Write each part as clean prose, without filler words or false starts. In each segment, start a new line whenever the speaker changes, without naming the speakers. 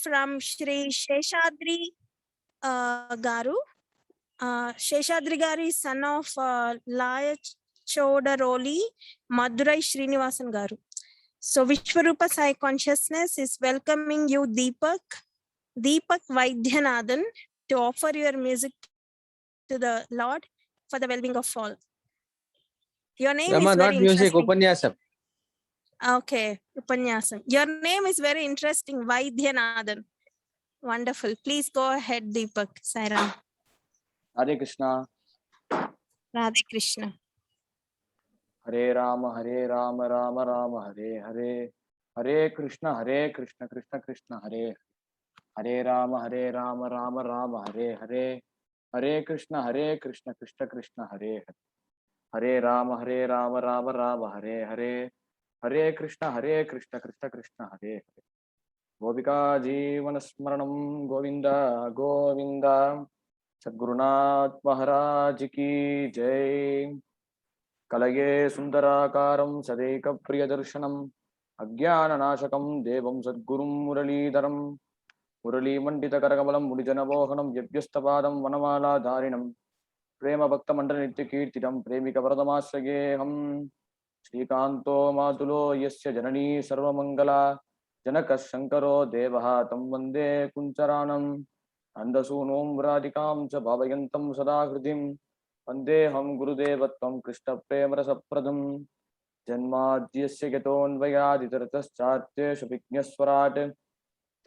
from Shri Sheshadri Garu. Sheshadri Garu is son of Laya Chodaroli Madurai Srinivasan Garu. So Vishwarupa Sai Consciousness is welcoming you, Deepak Vaidyanathan, to offer your music to the Lord for the well-being of all. Your name is very
not music,
interesting.
Upanyasam.
Okay, Upanyasam. Your name is very interesting, Vaidyanathan. Wonderful. Please go ahead, Deepak. Sairam.
Hare Krishna.
Radhe Krishna.
Hare Rama, Rama Rama, Hare Hare. Hare Krishna, Krishna Krishna, Hare Hare Rama, Rama Rama, Hare Hare. Hare Krishna, Krishna Krishna, Hare Hare. Hare Rama, Rama Rama, Hare Hare. Hare Krishna, Krishna Krishna, Hare Hare. Gopika Jeevana Smaranam Govinda Govinda. Sadgurunath Maharaj Ki Jai. Kalage Sundarakaram Sadeka Priyadarshanam Agyana Nashakam Devam Sadgurum Muralidharam Murali Mandita Karakabalam Mudijana Bohanam Yabhyastapadam Vanamala Dharinam Prema Bhakta Mandala Nitya Kirtiram Premika Varadamasageham Srikanto Matulo Yasya Janani Sarvamangala Janaka Shankaro Devaha Tam Vande Kuncharanam Andasunom Radikam Cha Bhavayantam Sadahridim Vandeham Gurudevattam Krishna Premarasapradam Janmadhyasya Gatonvayaditarataschatyeshu Vignaswarat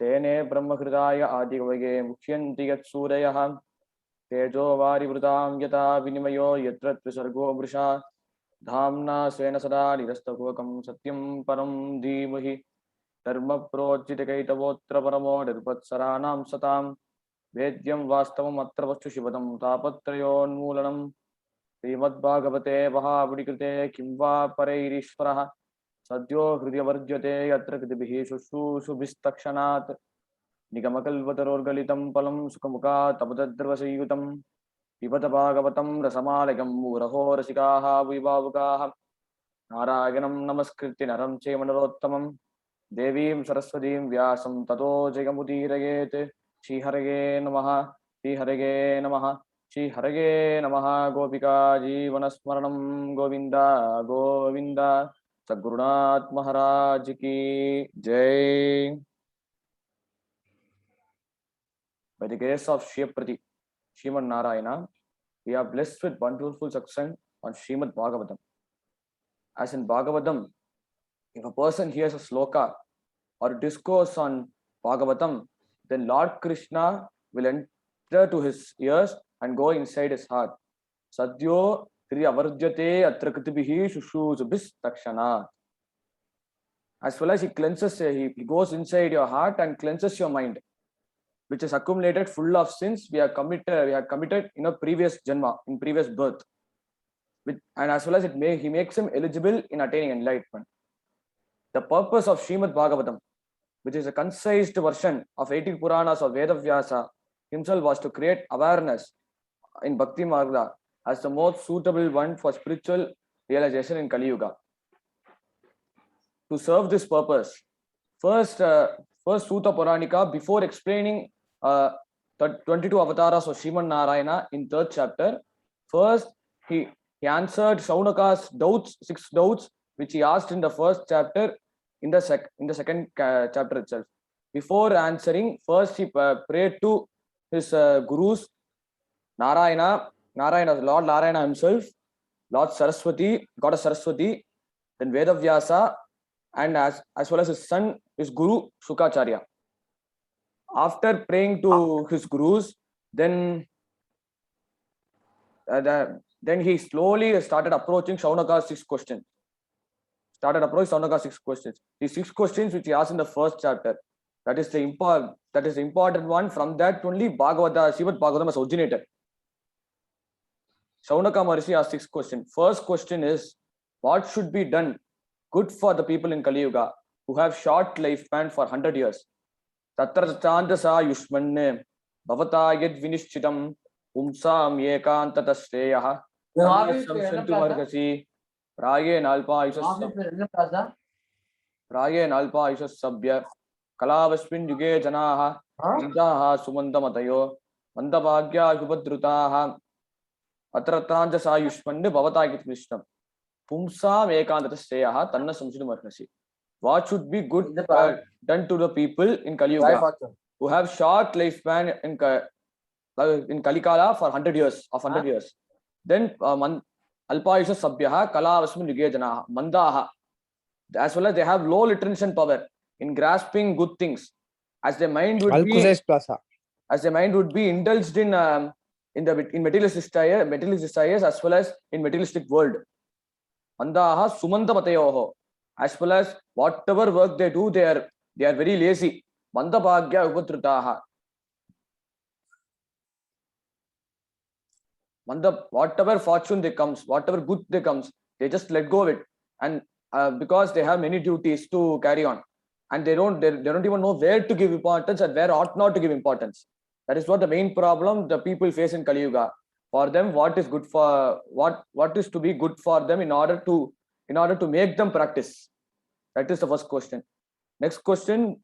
Tene Brahmakridaya Adigavage Mukhyanti Yatsurayah Tejo Varivrutam Yata Vinimayo Yatra Trisargo Vrisha Dhamna Svena Sada Nirastagokam Satyam Param Dhimahi Dharma Prochitakaitavotra Paramo Nirvatsaranam Satam Vedyam Vastavam Atravastu Shivadam Tapatrayon Srimad Bhagavate Vahavadikrite Kimva Parairishvaraha Sadyo Hridya Varjyate Yatra Kridibhihi Shushubistakshanat Nigamakalvatarorgalitam Palam Sukamuka Tapadadravasayutam Pibata Bhagavatam Rasamalagam Muraho Rasikaha Vibhavukaha Narayanam Namaskritti Naram Chemanarottamam Devim Saraswatim Vyasam Tato Jagamudirayete Shri Harage Namaha Shri Harage Namaha Shri Harage Namaha Gopika Jeevana Smaranam Govinda Govinda Sadgurunath Maharaj Ki Jai. By the grace of Shri Srimad Narayana, we are blessed with wonderful satsang on Srimad Bhagavatam. As in Bhagavatam, if a person hears a sloka or a discourse on Bhagavatam, then Lord Krishna will enter to his ears and go inside his heart. Sadyo Tri Avarjyate Atra Kritibihi Shushusubhis Takshana. As well as he cleanses, he goes inside your heart and cleanses your mind, which is accumulated full of sins we have committed in a previous janma, in previous birth. And as well as he makes him eligible in attaining enlightenment. The purpose of Srimad Bhagavatam, which is a concised version of 18 Puranas of Vedavyasa himself, was to create awareness in Bhakti Marga as the most suitable one for spiritual realization in Kali Yuga. To serve this purpose, first Sutta Puranika, before explaining the 22 avatars of Srimad Narayana in 3rd chapter, first he answered Shaunaka's doubts, 6 doubts, which he asked in the 1st chapter, in the second chapter itself. Before answering, first he prayed to his gurus, Narayana, Lord Narayana himself, Lord Saraswati, Goddess Saraswati, then Vedavyasa, and as well as his son, his guru, Shukacharya. After praying to his gurus, then he slowly started approaching Shaunaka's 6 questions. These 6 questions which he asked in the 1st chapter. That is the important one. From that only Srimad Bhagavatam has originated. Shaunaka Maharishi asked 6 questions. First question is, what should be done good for the people in Kali Yuga who have short lifespan for 100 years? Tatra chandasa yushmanne bhavata yad vinishchitam umsam yekantata shreyaha samshantu margasi Prage Nalpa Aisha Sabya Kalavasmin yuge janaha Mandaha Sumandamatayo Mandabhagya Hubadrutaha Atratranja Sayushmand Bhavatagit Vishnam Pumsam Ekandatasteyaha Tanna Samsidumarnasi. What should be good done to the people in Kali Yuga who have short lifespan in Kalikala for 100 years. Then Alpayusha Sabhyaha Kalavasmin yuge janaha Mandaha, as well as they have low retention power in grasping good things, as their mind would be indulged in materialistic desires as well as in materialistic world. Mandaha Sumanta Matayoho, as well as whatever work they do, they are very lazy. Mandabhagya Upatrutaha. Whatever fortune they comes, whatever good they comes, they just let go of it, and because they have many duties to carry on, and they don't even know where to give importance and where ought not to give importance. That is what the main problem the people face in Kali Yuga. For them, what is good for what is to be good for them in order to make them practice. That is the first question. Next question: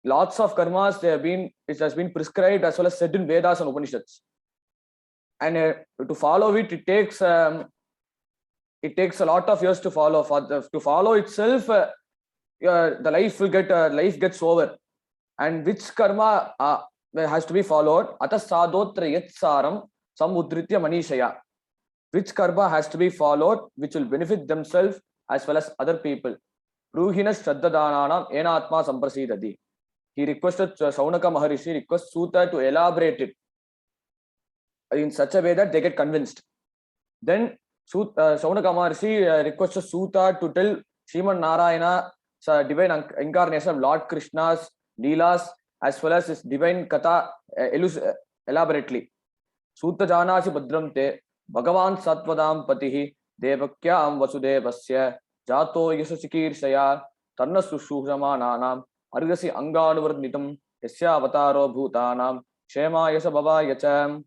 lots of karmas it has been prescribed as well as said in Vedas and Upanishads. And to follow it, it takes a lot of years to follow. To follow itself, the life gets over. And which karma has to be followed? Ata sadhotra yat saram samudritya manishaya. Which karma has to be followed, which will benefit themselves as well as other people? Bruhina shraddhadananam enatma samprasidati. He requested Saunaka Maharishi requests Suta to elaborate it in such a way that they get convinced. Then Saunaka Maharishi requested Suta to tell Sriman Narayana's divine incarnation of Lord Krishna's Leelas as well as his divine Katha elaborately. Suta Janasi Bhadram Te Bhagavan Satvadam Patihi Devakyam Vasudevasya Jato Yasashikirshaya Tanna Sushuhramananam Argasi Anganuvardnitam Yasya Avataro Bhutanam Shema Yasa Baba Yacham.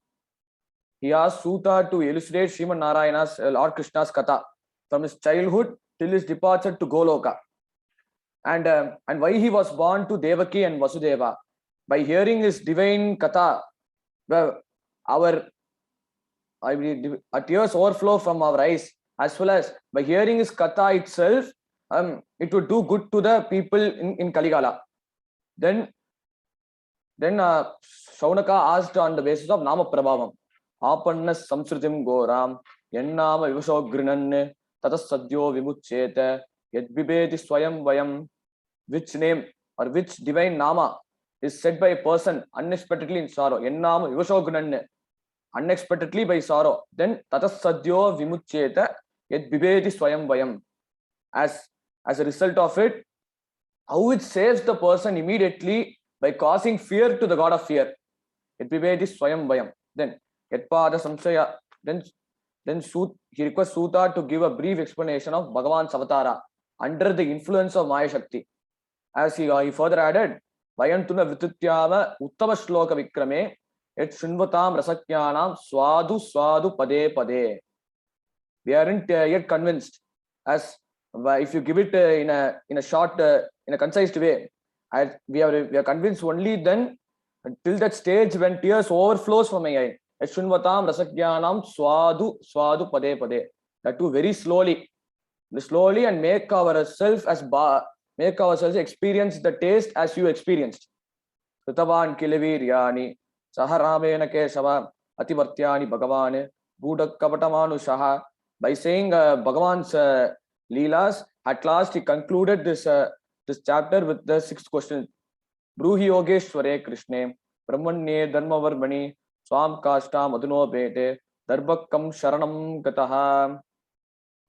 He asked Suta to illustrate Sriman Narayana's Lord Krishna's Katha from his childhood till his departure to Goloka, and why he was born to Devaki and Vasudeva. By hearing his divine Katha, our tears overflow from our eyes, as well as by hearing his Katha itself, it would do good to the people in Kaligala. Then Shaunaka asked on the basis of Nama Prabhavam. Apannas samsrutim goram yennama vivashogrinan tatas sadyo vimuccheta yadbibeti swayam vayam. Which name or which divine nama is said by a person unexpectedly in sorrow? Yennama vivashogrinan, unexpectedly by sorrow. Then tatas sadyo vimuccheta yadbibeti swayam vayam. As a result of it, how it saves the person immediately by causing fear to the god of fear. Yadbibeti swayam vayam. Then Yatpada Samsaya. Then he requests Suta to give a brief explanation of Bhagavan's avatara under the influence of Maya Shakti. As he further added, Vayantuna Vitutyama Uttama Shloka Vikrame et Shinvatam Rasakyanam Swadu Pade Pade. We aren't yet convinced, as if you give it in a short, in a concise way. We are convinced only then till that stage when tears overflows from my eye. Shunvatam Rasakyanam Swadu Pade Pade. That too very slowly, and make ourselves experience the taste as you experienced. Kritavan Kilaviryani Saharamena Kesava Ativartyani Bhagavan Buddha Kavatamanu Shaha. By saying Bhagavan's Leelas, at last he concluded this chapter with the 6th question. Bruhi Yogeshware Krishne Brahmanye Dharmavarmani Swam Kashta Madhuno Bete Darbakam Sharanam Gataha.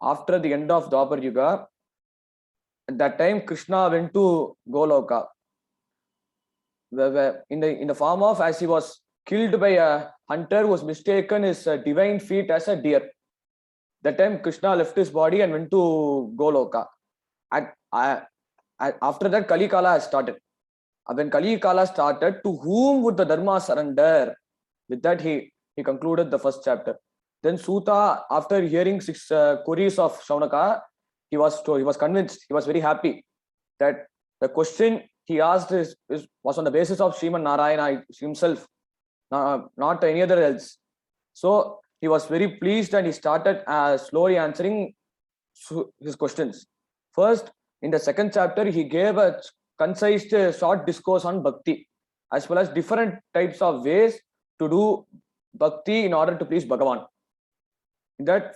After the end of Dwapar Yuga, at that time Krishna went to Goloka in the form of, as he was killed by a hunter who was mistaken his divine feet as a deer. That time Krishna left his body and went to Goloka. After that Kali Kala has started. When Kali Kala started, to whom would the Dharma surrender? With that, he concluded the first chapter. Then Suta, after hearing 6 queries of Shaunaka, he was convinced. He was very happy that the question he asked was on the basis of Sriman Narayana himself, not any other else. So he was very pleased and he started slowly answering his questions. First, in the second chapter, he gave a concise short discourse on bhakti, as well as different types of ways to do bhakti in order to please Bhagavan. In that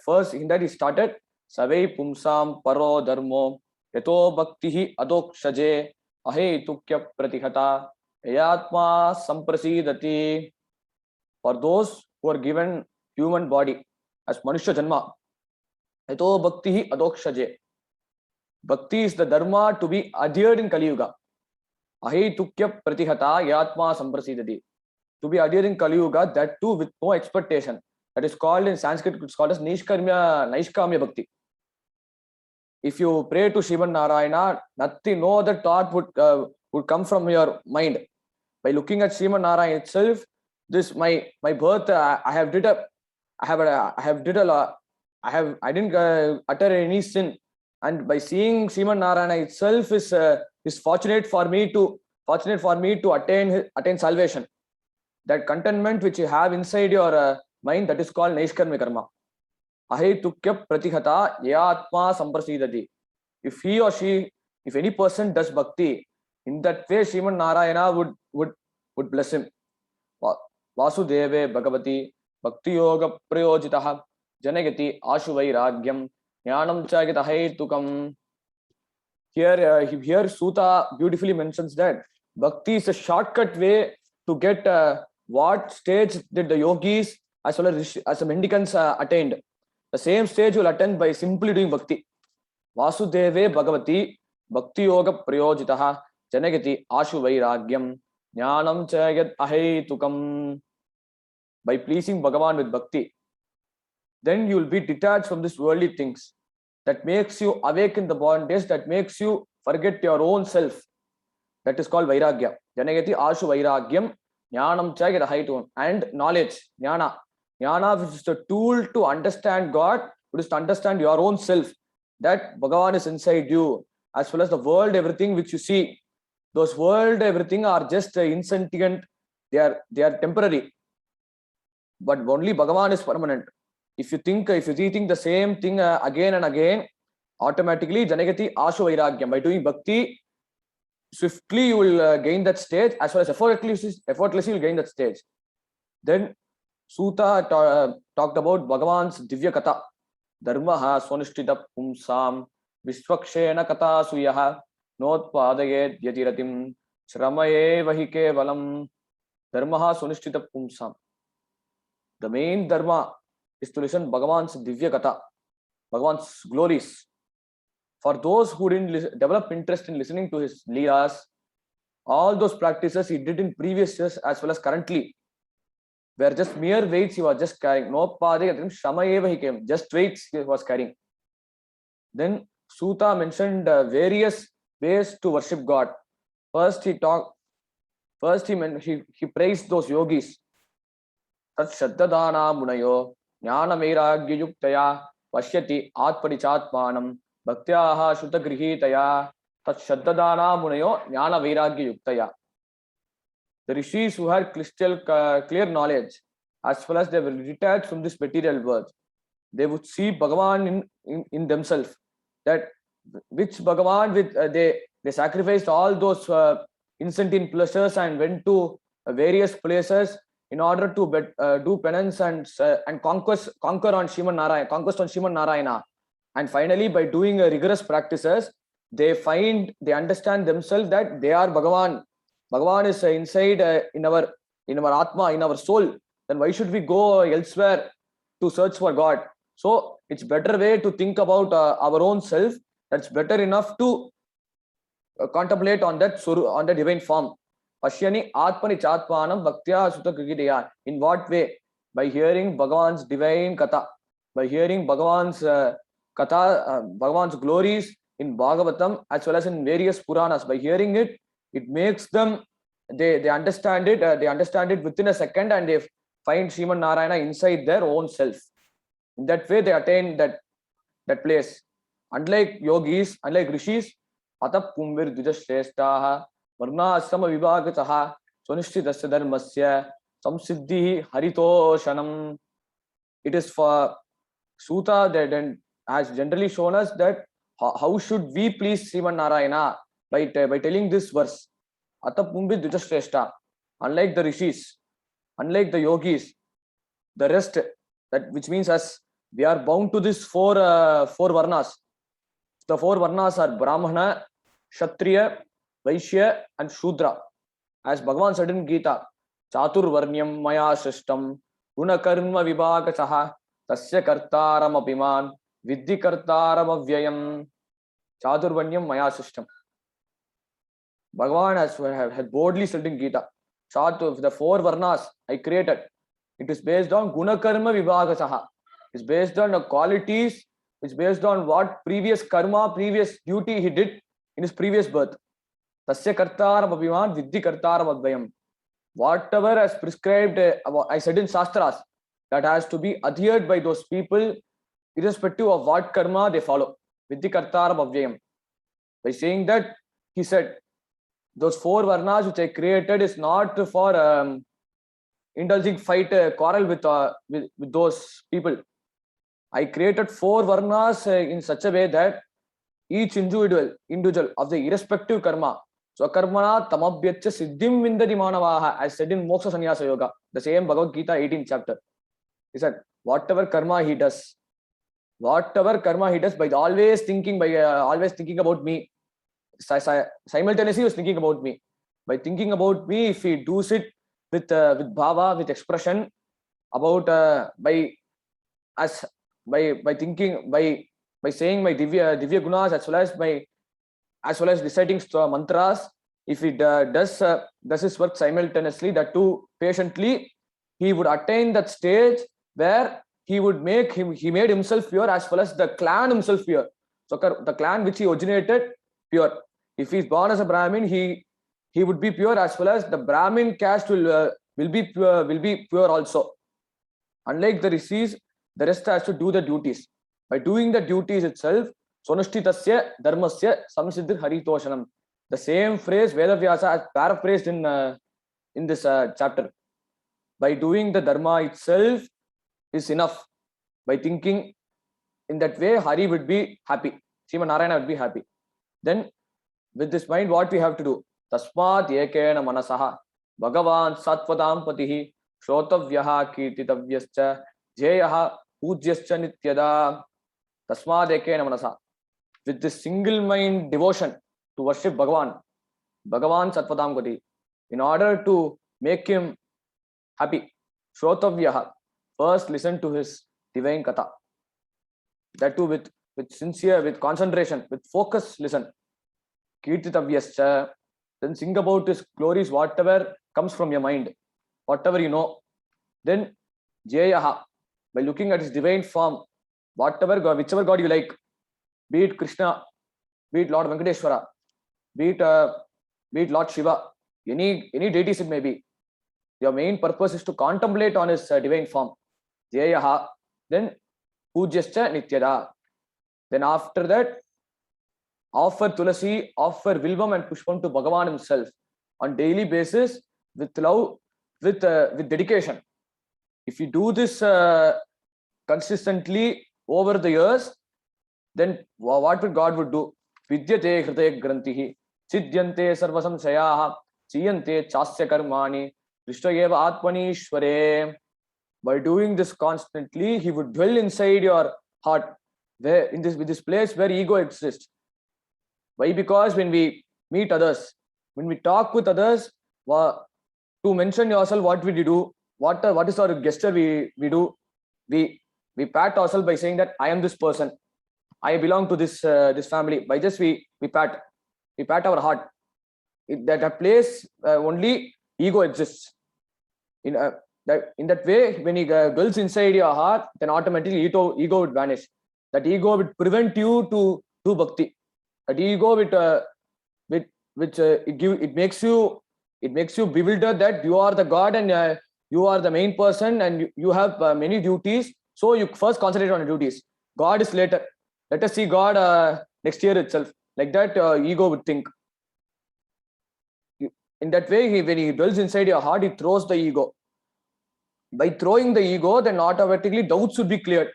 he started Savai Pumsam Paro Dharmo Yato Bhaktihi Adokshaje Ahetukya Pratihata Ayatma Samprasidati. For those who are given human body as Manushya Janma, Yato Bhaktihi Adokshaje. Bhakti is the dharma to be adhered in Kali Yuga. Ahetukya Pratihata Ayatma Samprasidati. To be adhered in Kali Yuga, that too with no expectation. That is called in Sanskrit, it's called as Naishkamya Bhakti. If you pray to Sriman Narayana, nothing, no other thought would come from your mind. By looking at Sriman Narayana itself, this my birth, I didn't utter any sin, and by seeing Sriman Narayana itself is fortunate for me to attain salvation. That contentment which you have inside your mind, that is called Naishkarmya Karma. Ahetukya Pratihata Yatma Samprasidati. If he or she, if any person does bhakti, in that way Sriman Narayana would bless him. Vasudeve Bhagavati Bhakti Yoga Prayojitaha Janagati Ashuvairagyam Jnanam Chagita Hetukam. Here Suta beautifully mentions that bhakti is a shortcut way to get what stage did the yogis as well as the mendicants attained. The same stage will attain by simply doing bhakti. Vasudeve Bhagavati Bhakti Yoga Prayojitaha Janagati Ashuvairagyam Jnanam Chagat Ahetukam. By pleasing Bhagavan with bhakti, then you will be detached from these worldly things. That makes you awake in the bondage, that makes you forget your own self. That is called Vairagya. Janagati Ashu Vairagyam Jnanam Chagat Ahetukam. And knowledge, Jnana. Jnana, which is the tool to understand God, which is to understand your own self. That Bhagavan is inside you, as well as the world, everything which you see. Those world, everything are just insentient. They are temporary. But only Bhagavan is permanent. If you rethink the same thing again and again, automatically Janagati Ashu Vairagyam. By doing bhakti, swiftly you will gain that stage, as well as effortlessly you will gain that stage. Then Suta talked about Bhagavan's Divya Katha. Dharmaha Swanishtita Pumsam Vishwakshena Katha Suyaha Notpadayet Yatiratim Shramaye Vahike Valam. Dharmaha Swanishtita Pumsam. The main dharma is to listen Bhagavan's Divya Katha, Bhagavan's glories. For those who didn't develop interest in listening to his leelas, all those practices he did in previous years as well as currently were just mere weights he was just carrying. No Padayatim Shamayeva he came, just weights he was carrying. Then Suta mentioned various ways to worship God. First he praised those yogis. Tat Shaddadana Munayo Jnana Vairagya Yuktaya Pashyati Atpadichatmanam Bhaktyaha Shuddha Grihitaya Tat Shaddadana Munayo Jnana Vairagya Yuktaya. The rishis who had crystal clear knowledge, as well as they were detached from this material world, they would see Bhagavan in themselves. That which Bhagavan with they sacrificed all those insentient pleasures and went to various places in order to do penance and conquest on Sriman Narayana. And finally, by doing rigorous practices, they understand themselves that they are Bhagavan. Bhagavan is inside in our Atma, in our soul. Then why should we go elsewhere to search for God? So it's better way to think about our own self. That's better enough to contemplate on the divine form. Pashyani Atmani Chatmanam Bhaktya Sutta Krigidaya. In what way? By hearing Bhagavan's divine Katha, by hearing Bhagavan's Katha, Bhagavan's glories in Bhagavatam as well as in various Puranas. By hearing it, it makes them, they understand it within a second, and they find Sriman Narayana inside their own self. In that way, they attain that place. Unlike yogis, unlike rishis, Atap Pumbir Dujashreshtaha वर्णाश्रम विभागतः सुनिश्चितस्य धर्मस्य संसिद्धिः हरितोषणम्. It is for Suta that and has generally shown us that how should we please Sriman Narayana by telling this verse. Atapumbit Dujashreshta. Unlike the rishis, unlike the yogis, the rest, that which means us, we are bound to this four varnas. The four varnas are Brahmana, Kshatriya, Vaishya, and Shudra. As Bhagavan said in Gita, Chatur Varnyam Maya Srishtam, Gunakarma Vibhagasaha, Tasya Kartaram Apiman, Vidhi Kartaram Avyayam. Chatur Varnyam Maya Srishtam. Bhagavan has boldly said in Gita, the four varnas I created. It is based on Gunakarma Vibhagasaha. It's based on the qualities, it's based on what previous karma, previous duty he did in his previous birth. Tasya Kartaram Abhiman, Vidhi Kartaram Advayam. Whatever as prescribed, I said in Shastras, that has to be adhered by those people, irrespective of what karma they follow. Vidhi Kartaram Advayam. By saying that, he said, those four varnas which I created is not for indulging fight, quarrel with those people. I created four varnas in such a way that each individual of the irrespective karma, Swakarmana tamabhyatcha siddhim vindati manavaha, as said in Moksha Sannyasa Yoga, the same Bhagavad Gita 18th chapter. He said, whatever karma he does, by always thinking about me, simultaneously he was thinking about me. By thinking about me, if he does it with bhava, with expression, about by saying my divya gunas as well as reciting mantras, if he does his work simultaneously, that too patiently, he would attain that stage where he made himself pure as well as the clan himself pure. So the clan which he originated, pure. If he is born as a Brahmin, he would be pure, as well as the Brahmin caste will be pure also. Unlike the rishis, the rest has to do the duties. By doing the duties itself, Sonashtitasya dharmasya samsiddhir haritoshanam. The same phrase Vedavyasa has paraphrased in this chapter. By doing the dharma itself is enough. By thinking in that way, Hari would be happy. Sriman Narayana would be happy. Then, with this mind, what we have to do? Tasmat ekena manasaha Bhagavan satvadam patihi shrotavyaha kirtitavyascha jyayaha pujyascha nityada. Tasmat ekena manasa. With this single mind devotion to worship Bhagavan satvadam patihi, in order to make him happy, shrotavyaha, first listen to his divine katha. That too with sincere, with concentration, with focus, listen. Kirtitavyascha, then sing about his glories, whatever comes from your mind, whatever you know. Then Jayaha, by looking at his divine form, whatever God, whichever God you like, be it Krishna, be it Lord Venkateshwara, be it Lord Shiva, any deities it may be. Your main purpose is to contemplate on his divine form. Jayaha, then Pujyascha Nityada. Then after that, offer Tulasi, offer Vilvam and Pushpam to Bhagavan himself on daily basis with love, with dedication. If you do this consistently over the years, then what would God would do? Vidyate Hridaya Grantihi, Siddhyante Sarvasam Sayaha, Chiyante Chasya Karmani, Krishtayeva Atmanishware. By doing this constantly, he would dwell inside your heart, where with this place where ego exists. Why? Because when we meet others, when we talk with others, to mention yourself, what will you do? What is our gesture we do? We pat ourselves by saying that I am this person, I belong to this family. By just we pat our heart. That place only ego exists. In that way, when he dwells inside your heart, then automatically ego would vanish. That ego would prevent you to do bhakti. That ego it makes you bewildered that you are the God and you are the main person and you have many duties. So you first concentrate on the duties. God is later. Let us see God next year itself. Like that, ego would think. In that way, when he dwells inside your heart, he throws the ego. By throwing the ego, then automatically doubts should be cleared.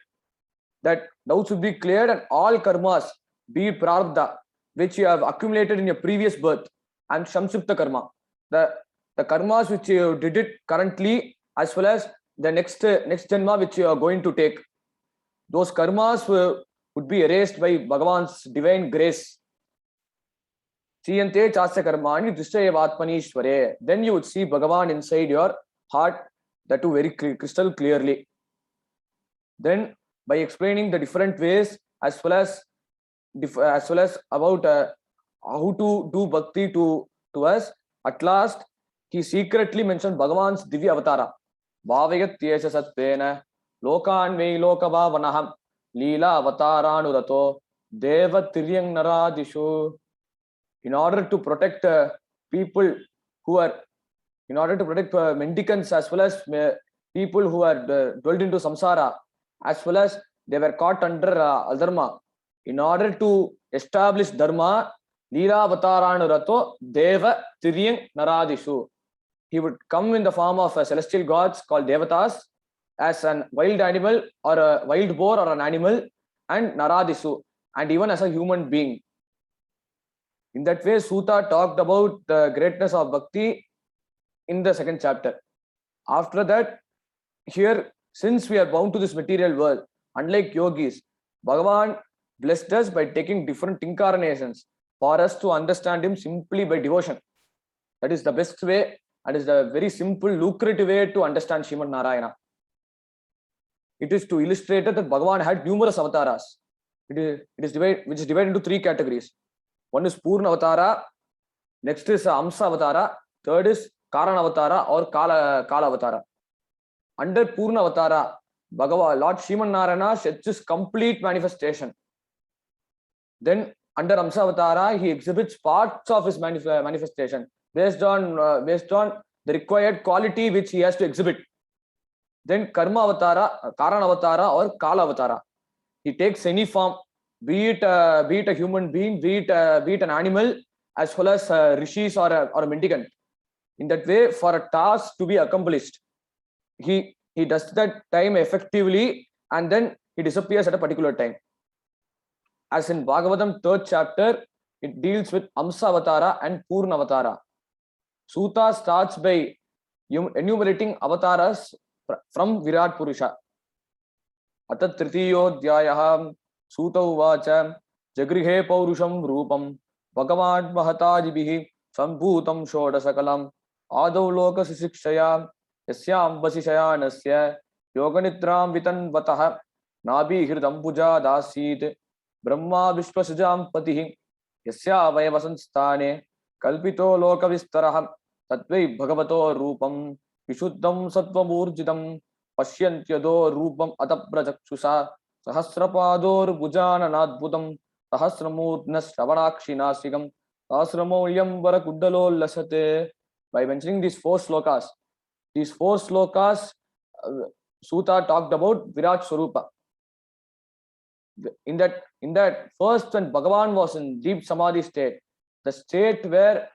That doubts should be cleared, and all karmas, be it prarabdha, which you have accumulated in your previous birth, and shamsipta karma, the karmas which you did it currently, as well as the next janma which you are going to take, those karmas would be erased by Bhagavan's divine grace. Chiyante chasya karmani drishayevatmanishware. Then you would see Bhagavan inside your heart, that too very crystal clearly. Then by explaining the different ways, as well as about how to do bhakti to us, at last he secretly mentioned Bhagavan's divya avatara. Bhavayat yesha satvena lokan vei lokava vanaham leela avataranu deva tiryang naradishu. In order to protect people who are, in order to protect mendicants, as well as people who are dwelled into samsara, as well as they were caught under adharma. In order to establish dharma, Leela avataranu rato deva tiryang naradishu. He would come in the form of celestial gods called devatas, as an wild animal or a wild boar or an animal, and naradishu, and even as a human being. In that way, Suta talked about the greatness of bhakti in the second chapter. After that, here, since we are bound to this material world, unlike yogis, Bhagavan blessed us by taking different incarnations for us to understand him simply by devotion. That is the best way, and is the very simple, lucrative way to understand Srimad Narayana. It is to illustrate that Bhagavan had numerous avatars. It is divided into three categories. One is Purna Avatara, next is Amsa Avatara, third is Karana Avatara or Kala Avatara. Under Purna Avatara, Bhagavan, Lord Srimad Narayana sets his complete manifestation. Then under Amsa Avatara, he exhibits parts of his manifestation based on the required quality which he has to exhibit. Then Karma Avatara, Karana Avatara or Kala Avatara. He takes any form, be it a human being, be it an animal, as well as rishis or a mendicant. In that way, for a task to be accomplished, he does that time effectively, and then he disappears at a particular time. As in Bhagavatam 3rd chapter, it deals with Amsa Avatara and Purna Avatara. Suta starts by enumerating avatars from Virat Purusha. Atat Tritiyodhyayah Suta Uvacha Jagrihe Paurusham Rupam Bhagavan Mahatajibihi Sambhutam Shodasakalam Adau Loka Sisikshaya Yasyam Vasishayanasya Yoganitram Vitanvataha Nabi Hirdam Puja Dasit Brahma Vishwasajam Patihi Yasya Vayavasanstane Kalpito Loka Vistaraham Tatvai Bhagavato Rupam Vishuddham Sattvamurjidam Pashyantyado Rupam Ataprajakshusha Sahasrapador Bujana Nadbudam Sahasramurtnas Shravanakshinashigam Sahasramoyam Varakuddalo Lasate. By mentioning these four slokas, Suta talked about Virat Swarupa. In that first, when Bhagavan was in deep samadhi state, the state where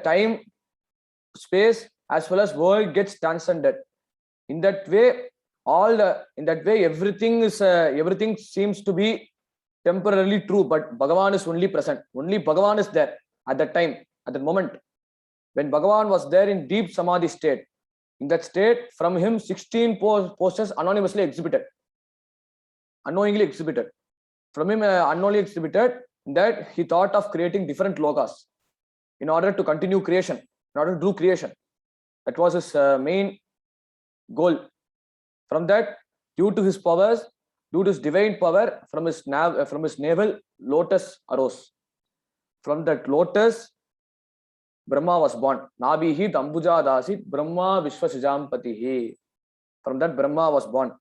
time, space, as well as world gets transcended. In that way, everything seems to be temporarily true, but Bhagavan is only present. Only Bhagavan is there at that time, at that moment. When Bhagavan was there in deep samadhi state, in that state, from him 16 posters anonymously exhibited, unknowingly exhibited. From him unknowingly exhibited, that he thought of creating different lokas in order to continue creation, in order to do creation. That was his main goal. From that, due to his powers, due to his divine power, from his navel, lotus arose. From that lotus, Brahma was born. Nabhihi Dambuja Dasit Brahma Vishwasijampatihi. From that, Brahma was born.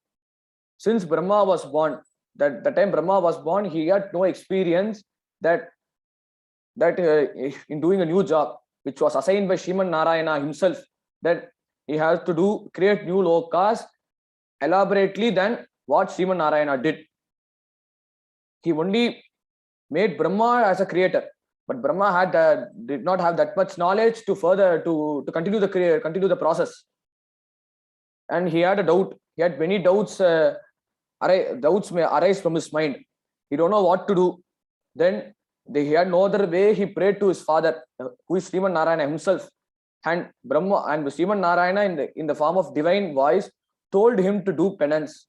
Since Brahma was born, that the time Brahma was born, he had no experience that in doing a new job, which was assigned by Srimad Narayana himself, that he has to create new lokas elaborately than what Srimad Narayana did. He only made Brahma as a creator, but Brahma did not have that much knowledge to continue the process, and he had a doubt. He had many doubts. Doubts may arise from his mind. He don't know what to do. Then he had no other way. He prayed to his father, who is Sriman Narayana himself, and Brahma and Sriman Narayana in the form of divine voice told him to do penance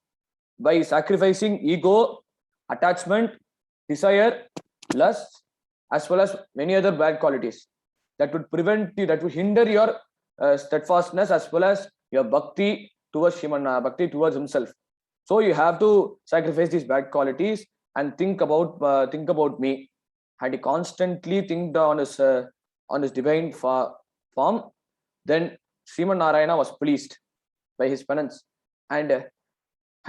by sacrificing ego, attachment, desire, lust, as well as many other bad qualities that would prevent you, that would hinder your steadfastness as well as your bhakti towards bhakti towards himself. So you have to sacrifice these bad qualities and think about me. And he constantly thinked on his divine form. Then Sriman Narayana was pleased by his penance, and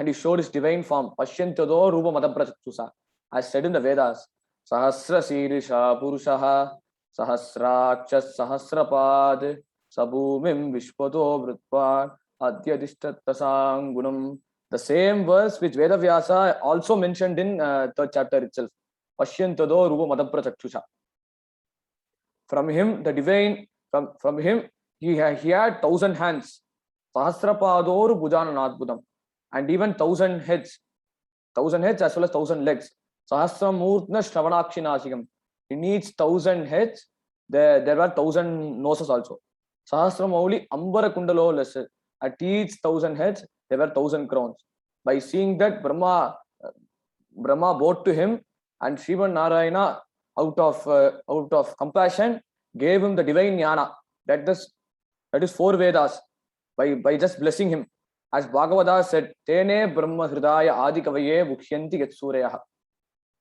he showed his divine form. Pashyantado rupa madaprachatusa, as said in the Vedas. Sahasra Sirisha Purushaha Sahasrakshas Sahasrapad Sabhumim Vishpato Vritva Adyadishtattasangunam. The same verse which Veda Vyasa also mentioned in third chapter itself. Pashyantado rupa madaprachatusa. From him, the divine, from him, he had 1,000 hands. Sahasrapadoru Bhujananadbudam. And even 1,000 heads. 1,000 heads as well as 1,000 legs. Sahasramurtna Shravanakshinasigam. He needs 1,000 heads. There were 1,000 noses also. Sahasramauli Ambara Kundalo lesser. At each 1,000 heads, there were 1,000 crowns. By seeing that, Brahma bowed to him, and Sriman Narayana, out of compassion, gave him the divine jnana. That is 4 Vedas. By just blessing him. As Bhagavata said, Tene Brahma Hridaya Adikavaye Bhukshanti Yatsuryaha.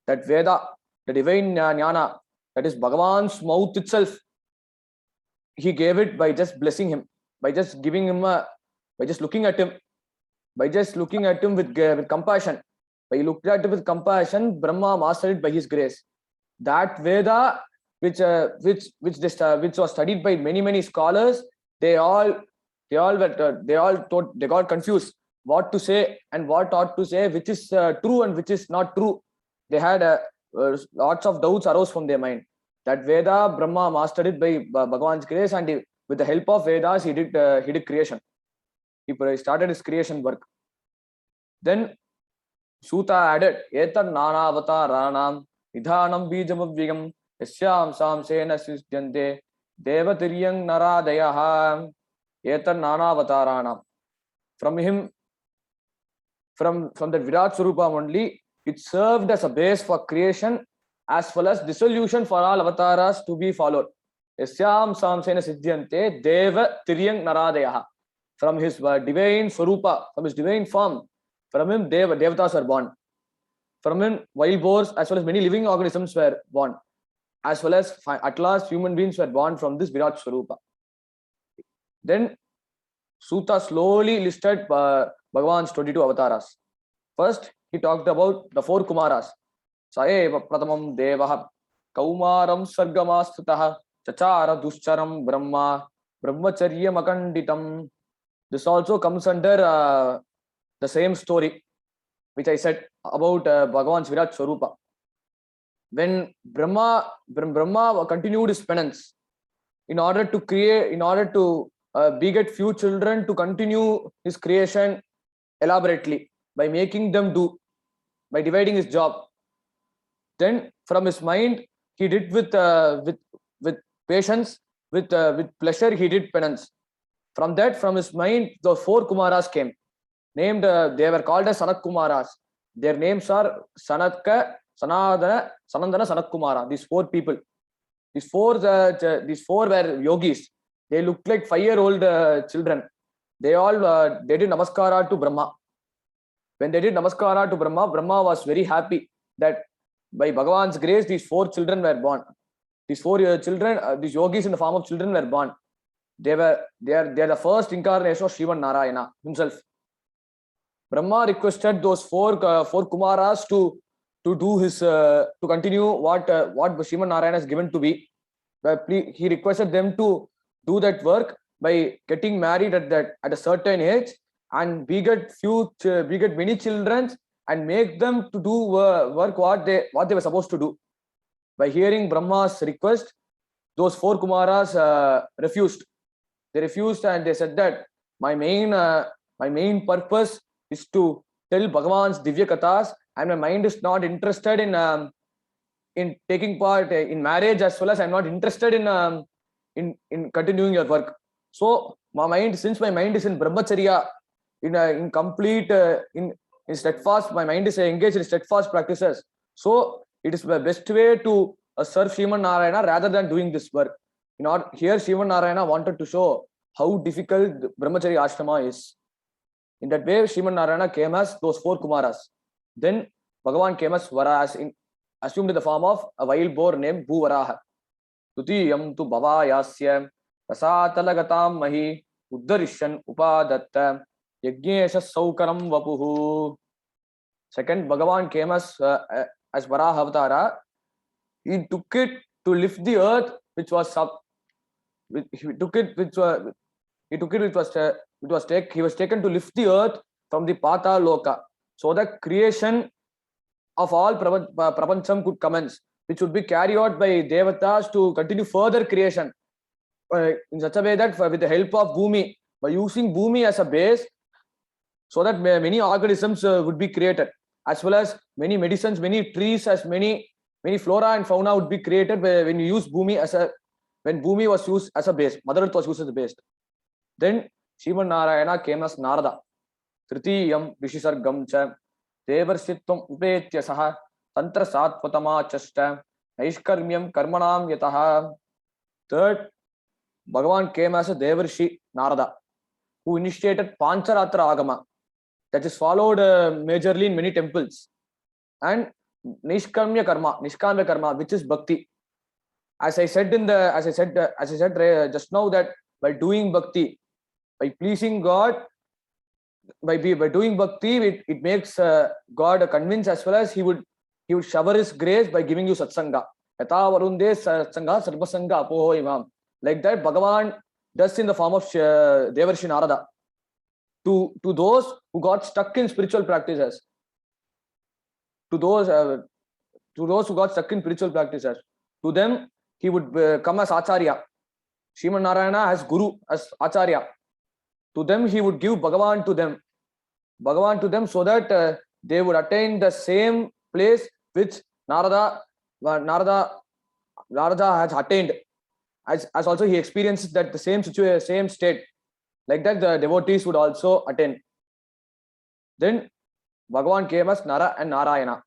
That Veda, the divine jnana, that is Bhagavan's mouth itself, he gave it by just blessing him, by just giving him by just looking at him with compassion. By looking at him with compassion, Brahma mastered it by his grace. That Veda, which was studied by many scholars, they all got confused what to say and what ought to say, which is true and which is not true. They had lots of doubts arose from their mind. That Veda, Brahma mastered it by Bhagavan's grace, and with the help of Vedas, he did creation. He started his creation work. Then Suta added, Etan Nana Avataranam Nidhanam Bijamavigam Yasyam Samsena Sistyante Devatiryang Naradayaham Etan Nana Avataranam. From him, from the Virat Swarupa only, it served as a base for creation as well as dissolution for all avatars to be followed. Yasyam Samsena Siddhyante Deva Tiryang Naradayaha. From his divine Swarupa, from his divine form, from him Devatas were born. From him wild boars as well as many living organisms were born. As well as at last human beings were born from this Virat Swarupa. Then Suta slowly listed Bhagavan's 22 avatars. First, he talked about the 4 Kumaras. Saeva Pratamam Devaha Kaumaram Sargamastutaha Chachara Duscharam Brahma Brahmacharya Makanditam. This also comes under the same story which I said about Bhagavan's Virat Swarupa. When Brahma continued his penance in order to beget few children to continue his creation elaborately by making them do, by dividing his job. Then from his mind, he did with patience, with pleasure, he did penance. From his mind, the 4 Kumaras came. Named, they were called as Sanat Kumaras. Their names are Sanatka, Sanadana, Sanandana, Sanat Kumara. These 4 people. These four were yogis. They looked like 5-year-old children. They did Namaskara to Brahma. When they did Namaskara to Brahma, Brahma was very happy that by Bhagavan's grace, these 4 children were born. These 4 children, these yogis in the form of children were born. They are the first incarnation of Sriman Narayana himself. Brahma requested those 4 Kumaras to do his to continue what Sriman Narayana has given to be. He requested them to do that work by getting married at a certain age and beget many children and make them to do work what they were supposed to do. by hearing Brahma's request, those 4 Kumaras refused. They refused and they said that my main purpose is to tell Bhagavan's Divya Kathas, and my mind is not interested in taking part in marriage, as well as I'm not interested in continuing your work. So my mind, since my mind is in Brahmacharya, in complete in steadfast, my mind is engaged in steadfast practices. So it is the best way to serve Sriman Narayana rather than doing this work. Here Sriman Narayana wanted to show how difficult Brahmacharya ashrama is. In that way, Sriman Narayana came as those 4 Kumaras. Then Bhagavan came as Varas, assumed in the form of a wild boar named Bhuvaraha. Tutiyam tu Bhavayasya Rasatalagatam Mahi Uddarishan Upadatta Yajnesha Saukaram Vapuhu. Second, Bhagavan came as Varaha Avatara. He took it to lift the earth, which was he was taken to lift the earth from the Pata Loka, so that creation of all Prapancham could commence, which would be carried out by Devatas to continue further creation in such a way that with the help of Bhumi, by using Bhumi as a base, so that many organisms would be created, as well as many medicines, many trees, as many flora and fauna would be created when you use Bhumi when Bhumi was used as a base, Mother Earth was used as a base. Then Sriman Narayana came as Narada. Tritiyam Vishisargam cha Devarsitvam Upetya saha Tantra Satvatama chashta Naishkarmyam Karmanam yataha. Third, Bhagavan came as a Devarshi Narada, who initiated Pancharatra Agama, that is followed majorly in many temples, and Nishkamya Karma, which is Bhakti. As I said just now, that by doing Bhakti, by pleasing God, by doing Bhakti, it makes God convinced, as well as he would shower his grace by giving you satsanga. Yata varunde satsanga sarvasanga apoho imam. Like that, Bhagavan does in the form of Devarshi Narada to those who got stuck in spiritual practices. To those who got stuck in spiritual practices, to them he would come as Acharya. Sriman Narayana as Guru, as Acharya. To them he would give Bhagavan to them, so that they would attain the same place which Narada has attained, as also he experiences that the same state. Like that, the devotees would also attain. Then Bhagavan came as Nara and Narayana.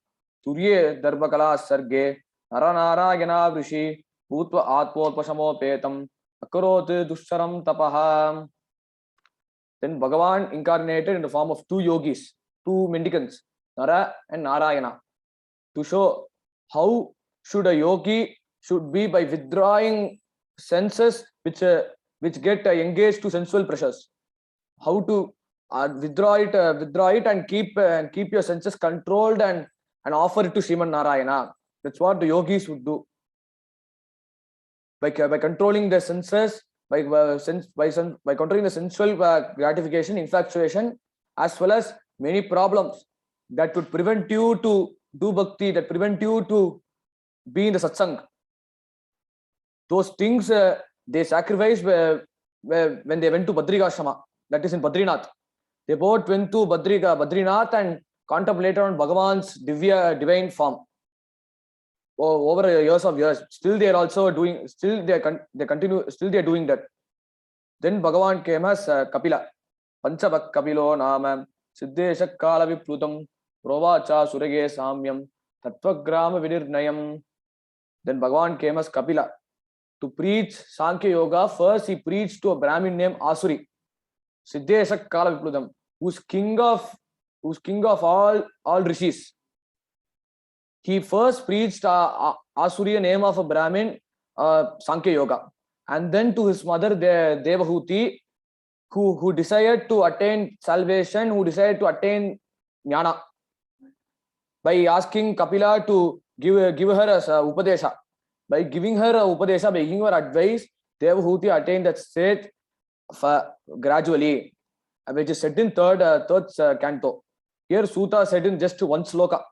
Turye Darbakala Sarge Nara Narayana Vrishi Bhutva Atmotpashamo Petam Akarot Dusharam Tapaha. Then Bhagavan incarnated in the form of 2 yogis, 2 mendicants, Nara and Narayana, to show how should a yogi should be by withdrawing senses which get engaged to sensual pressures. How to withdraw it and keep your senses controlled and offer it to Sriman Narayana. That's what the yogis would do. By controlling the senses, by controlling the sensual gratification, infatuation, as well as many problems that would prevent you to do bhakti, that prevent you to be in the satsang. Those things they sacrificed when they went to Badrikashrama, that is in Badrinath. They both went to Badrinath and contemplated on Bhagavan's divine form over years. Still they are also doing, still they are doing that. Then Bhagavan came as Kapila. Panchabak Kapilo Nama Siddesha Kala Viplutam Provacha Surage Samyam Tattvagrama Vidirnayam. Then Bhagavan came as Kapila to preach Sankhya Yoga. First he preached to a Brahmin named Asuri, Siddesha Kala Viplutam, who's king of all rishis. He first preached Asuriya name of a Brahmin, Sankhya Yoga, and then to his mother Devahuti, who desired to attain salvation, who desired to attain jnana, by asking Kapila to give her as upadesha. By giving her upadesha, by giving her advice, Devahuti attained that state gradually, which is said in third canto. Here Suta said in just 1 sloka.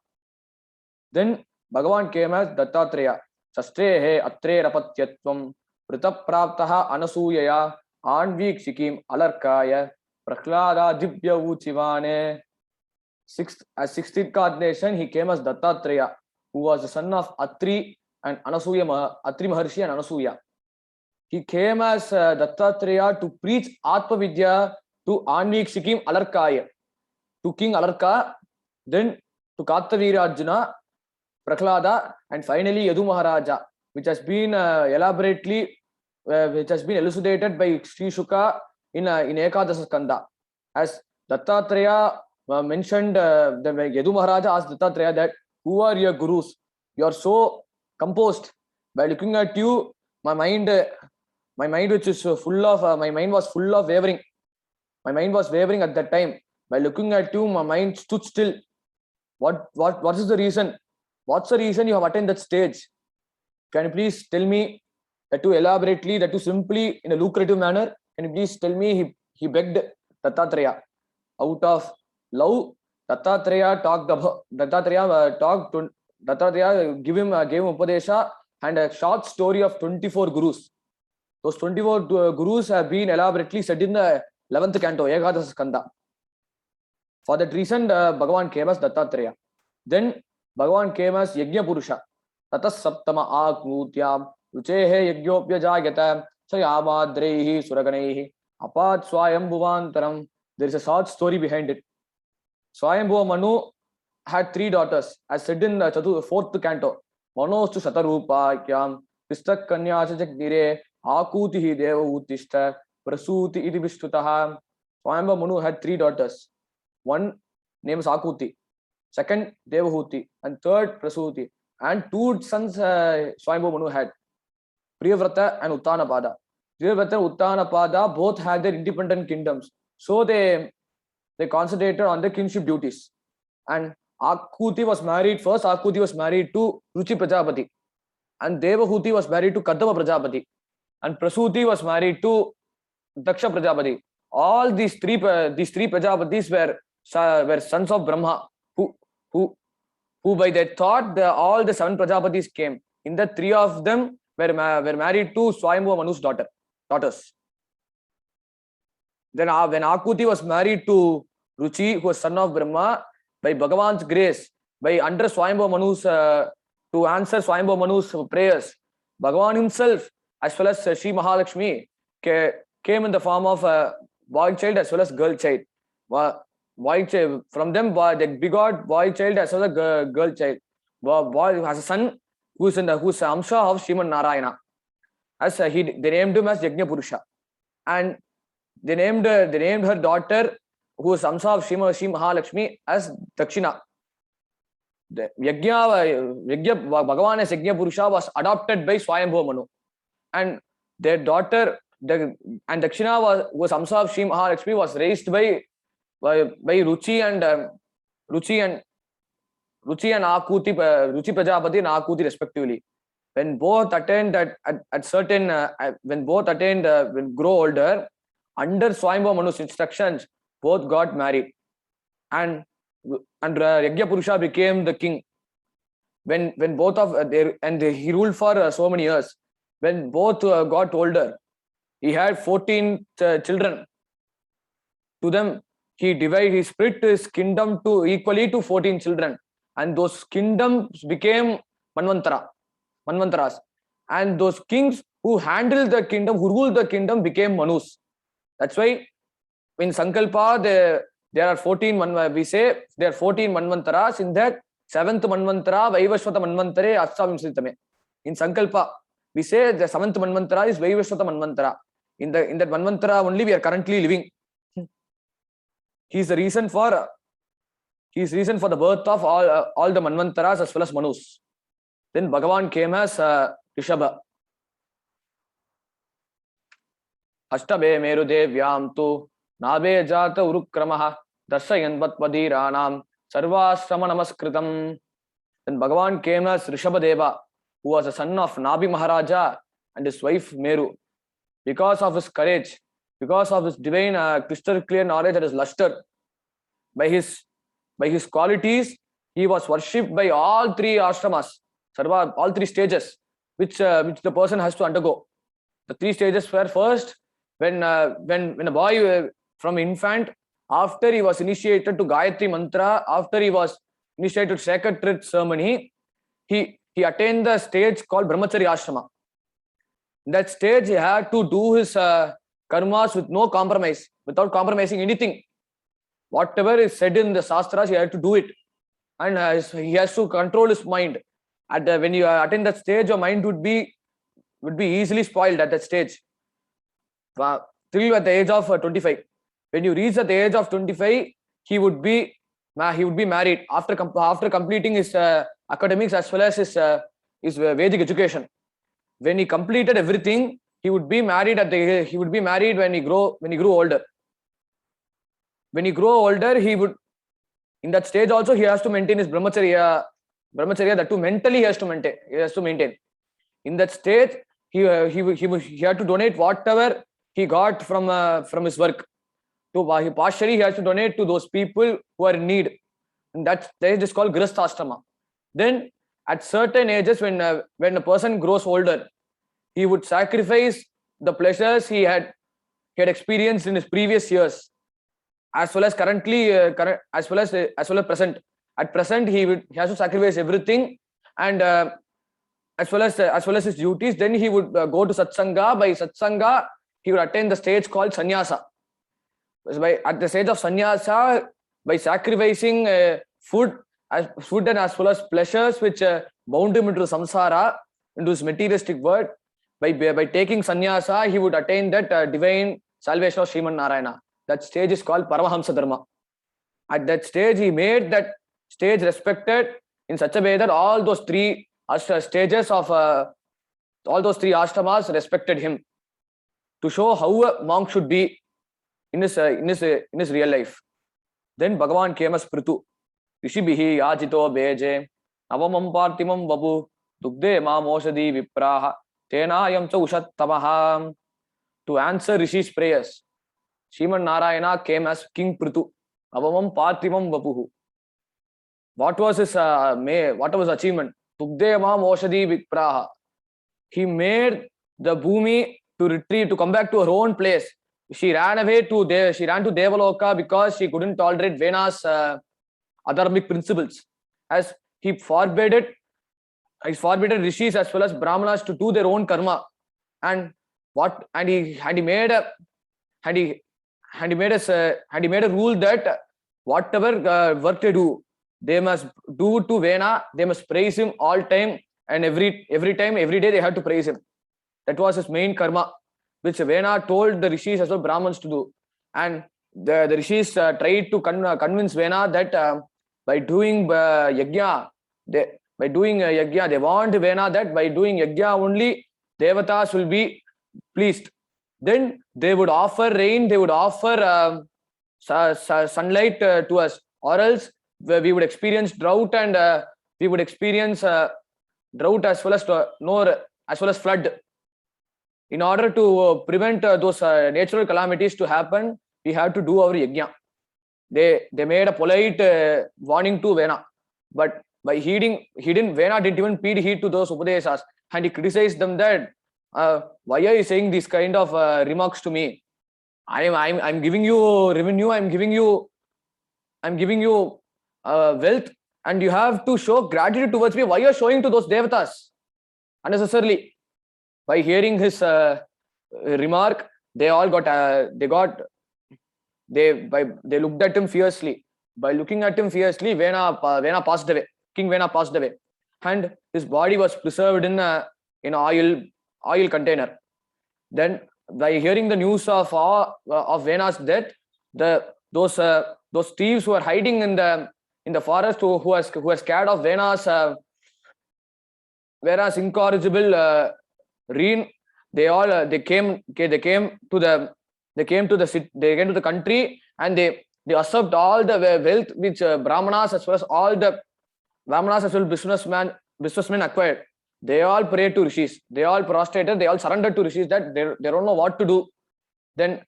Then Bhagavan came as Dattatreya. Sastrehe Atrerapathyatvam Pritapraptaha Anasuyaya Anvikshikим Alarkaya Prahlada Dibya Uchivane. As 16th incarnation, he came as Dattatreya, who was the son of Atri and Anasuya, Atri Maharshi and Anasuya. He came as Dattatreya to preach Atma Vidya to Anvikshikim Alarkaya, to King Alarka, then to Kartavira Arjuna, Prahlada, and finally Yadu Maharaja, which has been elucidated by Sri Shuka in Ekadasa Skanda. As Dattatreya mentioned, the Yadu Maharaja asked Dattatreya that, who are your gurus? You are so composed. By looking at you, my mind which is full of, my mind was full of wavering. My mind was wavering at that time. By looking at you, my mind stood still. What is the reason? What's the reason you have attained that stage? Can you please tell me that too elaborately, that too simply, in a lucrative manner? Can you please tell me? He begged Dattatreya. Out of love, Dattatreya gave him Upadesha and a short story of 24 gurus. Those 24 gurus have been elaborately said in the 11th canto, Ekadasa Skanda. For that reason, Bhagavan came as Dattatreya. Then Bhagavan came as Yajna Purusha. Tatas Saptama Akmutyam Ruchehe Yajnopyajagata Sayamadrehi Suraganaihi Apat Swayambhuvantaram. There is a short story behind it. Swayambhuva Manu had 3 daughters, as said in the 4th canto. Manostu Satarupakyam Pistak Kanyasajagire Akutihi Deva Utishta Prasuti Iti Vishtutaha. Swayambhuva Manu had 3 daughters. One name is Akuti, second Devahuti, and third Prasuti. And 2 sons Swayambhuva Manu had, Priyavrata and Uttanapada. Priyavrata and Uttanapada both had their independent kingdoms. So they concentrated on the kinship duties. And Akuti was married to Ruchi Prajapati. And Devahuti was married to Kadama Prajapati. And Prasuti was married to Daksha Prajapati. All these three Prajapatis were sons of Brahma, who by their thought, all the 7 Prajapatis came. In the 3 of them were married to Swayambhuva Manu's daughters. Then when Akuti was married to Ruchi, who was son of Brahma, by Bhagavan's grace, by under Swayambhuva Manu's, to answer Swayambhuva Manu's prayers, Bhagavan himself, as well as Sri Mahalakshmi, came in the form of a boy child as well as girl child. From them, they begot boy child as well as girl child. Boy has a son who's Amsha of Srimad Narayana. As they named him as Yajna Purusha, and they named her daughter, who is Amsha of Sri Mahalakshmi, as Dakshina. The Bhagavan as Yajna Purusha was adopted by Swayambhuva Manu, and their daughter and Dakshina was Amsha of Sri Mahalakshmi, was raised by Ruchi and Akuti, Ruchi Prajapati and Akuti respectively. When both attained when grow older, under Swayambhuva Manu's instructions, both got married, and Yajna Purusha became the king. When both of he ruled for so many years. When both got older, he had 14 children. To them, he split his kingdom equally to 14 children, and those kingdoms became Manvantaras. And those kings who handled the kingdom, who ruled the kingdom, became Manus. That's why in Sankalpa there are 14. We say there are 14 Manvantaras. In that 7th Manvantara, Vaivashvata Manvantare Asavimsritame. In Sankalpa, we say the 7th Manvantara is Vaivashvata Manvantara. In that Manvantara only we are currently living. He is the reason for the birth of all the Manvantaras as well as Manus. Then Bhagavan came as Rishabha. Ashtabe Meru Devyam tu Nabe Jata Urukramaha Darsayan Vatpadiranam Sarvasrama Namaskritam. Then Bhagavan came as Rishabha Deva, who was a son of Nabi Maharaja and his wife Meru. Because of his courage, because of his divine crystal clear knowledge and his luster, by his qualities, he was worshipped by all 3 ashramas, all 3 stages. which the person has to undergo. The 3 stages were: first, when a boy from infant, after he was initiated to Gayatri Mantra, after he was initiated to sacred rite ceremony, he attained the stage called Brahmacharya Ashrama. In that stage, he had to do his karmas with no compromise, without compromising anything. Whatever is said in the Shastras, he had to do it. And he has to control his mind. When you attain that stage, your mind would be easily spoiled at that stage. Till at the age of 25. When you reach at the age of 25, he would be married after completing his academics as well as his Vedic education. When he completed everything, he would be married when he grew older. When he grew older, he would, in that stage also, he has to maintain his brahmacharya, that too mentally he has to maintain. In that stage, he had to donate whatever he got from his work. Partially, he has to donate to those people who are in need. And that stage is called Grihasthashrama. Then, at certain ages, when a person grows older, he would sacrifice the pleasures he had experienced in his previous years, as well as currently, as well as present. At present, he has to sacrifice everything, and as well as his duties. Then he would go to satsanga. By satsanga, he would attain the stage called sannyasa. At the stage of sannyasa, by sacrificing food and as well as pleasures which bound him into samsara, into his materialistic world, by taking sannyasa, he would attain that divine salvation of Sriman Narayana. That stage is called Paramahamsa Dharma. At that stage, he made that stage respected in such a way that all those 3 stages of all those 3 ashramas respected him, to show how a monk should be in his real life. Then Bhagavan came as Prithu. Rishibhihi ajito beje navamam partimam vabu dugde ma moshadi vipraha tenayam cha ushattamaham. To answer Rishi's prayers, Sriman Narayana came as King Prithu. Avamam partimam vapuhu. What was his achievement? Dugde ma moshadi vipraha. He made the Bhumi to retreat, to come back to her own place. She ran to Devaloka because she couldn't tolerate Vena's adharmic principles. As he forbidden rishis as well as brahmanas to do their own karma, and he made a rule that whatever work they do, they must do to Vena. They must praise him all time, and every day they have to praise him. That was his main karma, which Vena told the rishis as well Brahmins to do. And the rishis tried to convince Vena that by doing yajna, they want Vena that by doing yajna only, devatas will be pleased. Then they would offer rain, they would offer sunlight to us, or else we would experience drought, and we would experience drought as well as flood. In order to prevent those natural calamities to happen, we have to do our yajna. They made a polite warning to Vena, but by Vena didn't even paid heed to those upadesas, and he criticized them that why are you saying these kind of remarks to me? I'm giving you revenue, I'm giving you wealth, and you have to show gratitude towards me. Why are you showing to those devatas unnecessarily? By hearing his remark, they looked at him fiercely. By looking at him fiercely, Vena passed away. King Vena passed away, and his body was preserved in oil container. Then, by hearing the news of Vena's death, those thieves who were hiding in the forest, who were scared of Vena's incorrigible reign, they came to the country, and they usurped all the wealth which brahmanas as well as businessmen acquired. They all prayed to rishis. They all prostrated. They all surrendered to rishis that they don't know what to do. Then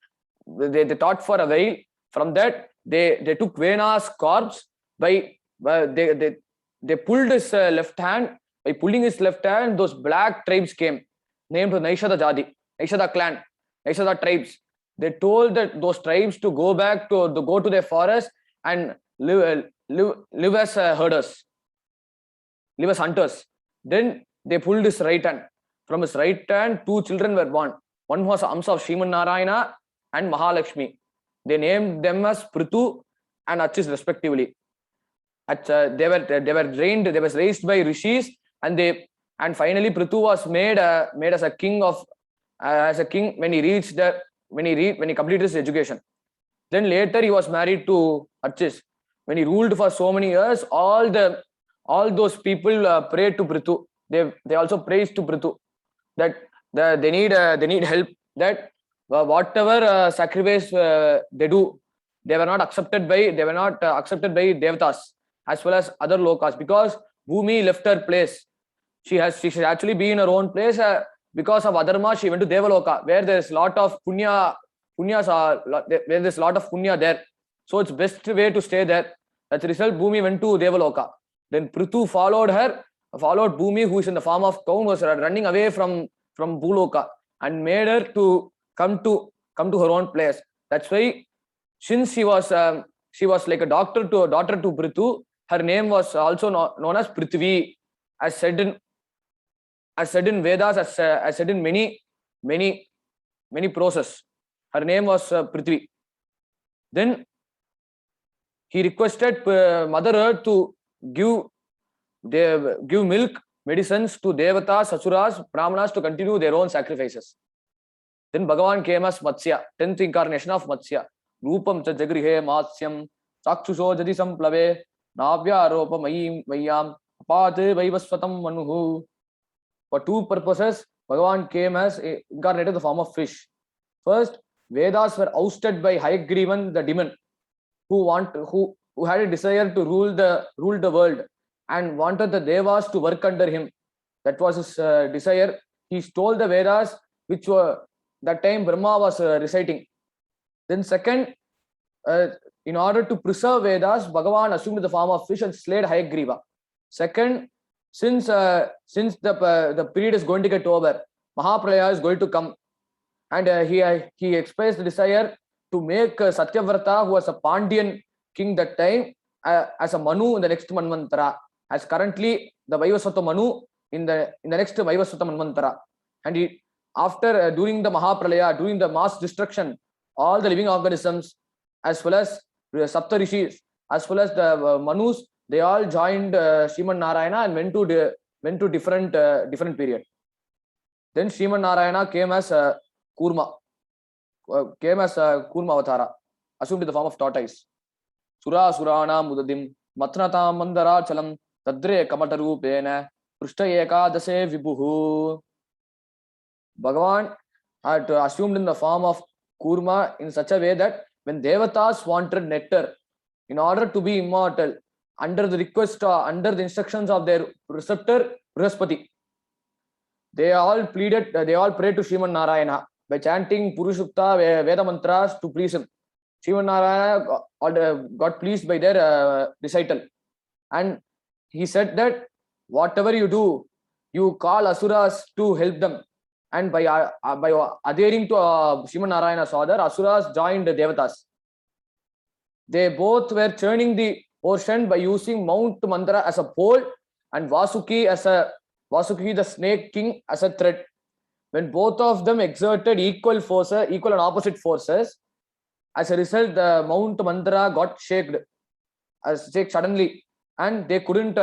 they thought for a while. From that, they took Vena's corpse. They pulled his left hand By pulling his left hand, those black tribes came, named Naishada Jadi, Naishada clan, Naishada tribes. They told that those tribes to go back to go to their forest and live as herders, live as hunters. Then they pulled his right hand. From his right hand, two children were born. One was Amsa of Sriman Narayana and Mahalakshmi. They named them as Prithu and Achis respectively. They were raised by rishis, and finally Prithu was made as a king when he completed his education. Then later he was married to Achis. When he ruled for so many years, all those people prayed to Prithu. They also praised to Prithu that they need help. That whatever sacrifice they do, they were not accepted by devatas as well as other lokas, because Bhumi left her place. She should actually be in her own place. Because of adharma, she went to Devaloka, where there's a lot of punya where there's a lot of punya there. So it's best way to stay there. As a result, Bhumi went to Devaloka. Then Prithu followed Bhumi, who is in the form of cow, was running away from Bhuloka, and made her to come to her own place. That's why, since she was like a daughter to Prithu, her name was also known as Prithvi, as said in Vedas, as said in many proses. Her name was Prithvi. Then he requested Mother Earth to give milk, medicines to Devatas, Asuras, Brahmanas to continue their own sacrifices. Then Bhagavan came as Matsya, 10th incarnation of Matsya. Rupam cha jagrihe matsyam, chakshusho jadi samplave, navya aropa mayam, apate vaivasvatam manuhu. For two purposes, Bhagavan came as incarnated in the form of fish. First, Vedas were ousted by Hayagrivan, the demon, who had a desire to rule the world and wanted the Devas to work under him. That was his desire. He stole the Vedas, which were that time Brahma was reciting. Then second, in order to preserve Vedas, Bhagavan assumed the form of fish and slayed Hayagriva. Second, since the period is going to get over, Mahapralaya is going to come, and he expressed the desire to make Satyavrata, who was a Pandyan king that time, as a Manu in the next Manvantara, as currently the Vaivasvata Manu in the next Vaivasvata Manvantara. And after during the Mahapralaya, during the mass destruction, all the living organisms, as well as the Saptarishis, as well as the Manus, they all joined Sriman Narayana and went to different period. Then Sriman Narayana came as Kurma Avatara, assumed in the form of tortoise. Sura Surana Mudadim, Matnata Mandara Chalam, Tadre Kamataru Pena, Prushtha Ekadase Vibuhu. Bhagavan had assumed in the form of Kurma in such a way that when Devatas wanted nectar in order to be immortal, under the instructions of their preceptor Brihaspati, they all prayed to Sriman Narayana by chanting Purushukta Veda mantras to please him. Sriman Narayana got pleased by their recital, and he said that whatever you do, you call Asuras to help them. And by adhering to Sriman Narayana's order, Asuras joined the Devatas. They both were churning the ocean by using Mount Mandara as a pole and Vasuki the snake king as a thread. When both of them exerted equal and opposite forces, as a result, the Mount Mandara got shaken suddenly, and they couldn't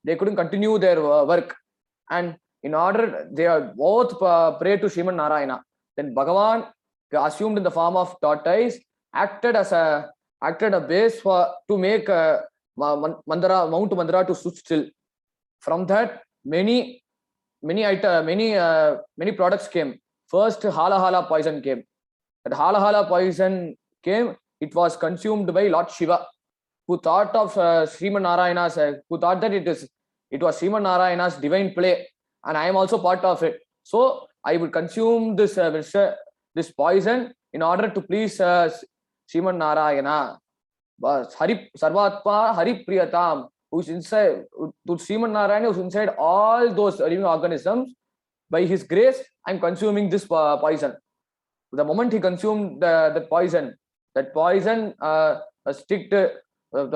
continue their work. And in order, they are both prayed to Sriman Narayana. Then Bhagavan, assumed in the form of tortoise, acted a base to make Mount Mandara to stood still. From that, many products came. First, Hala Hala poison came. That Hala Hala poison came. It was consumed by Lord Shiva, who thought of Sriman Narayana's, who thought that it was Sriman Narayana's divine play, and I am also part of it. So I would consume this poison in order to please Sriman Narayana. Sarvatma Hari Priyatam who's inside, to Sriman Narayana, who's inside all those living organisms. By his grace, I'm consuming this poison. The moment he consumed the poison, that poison the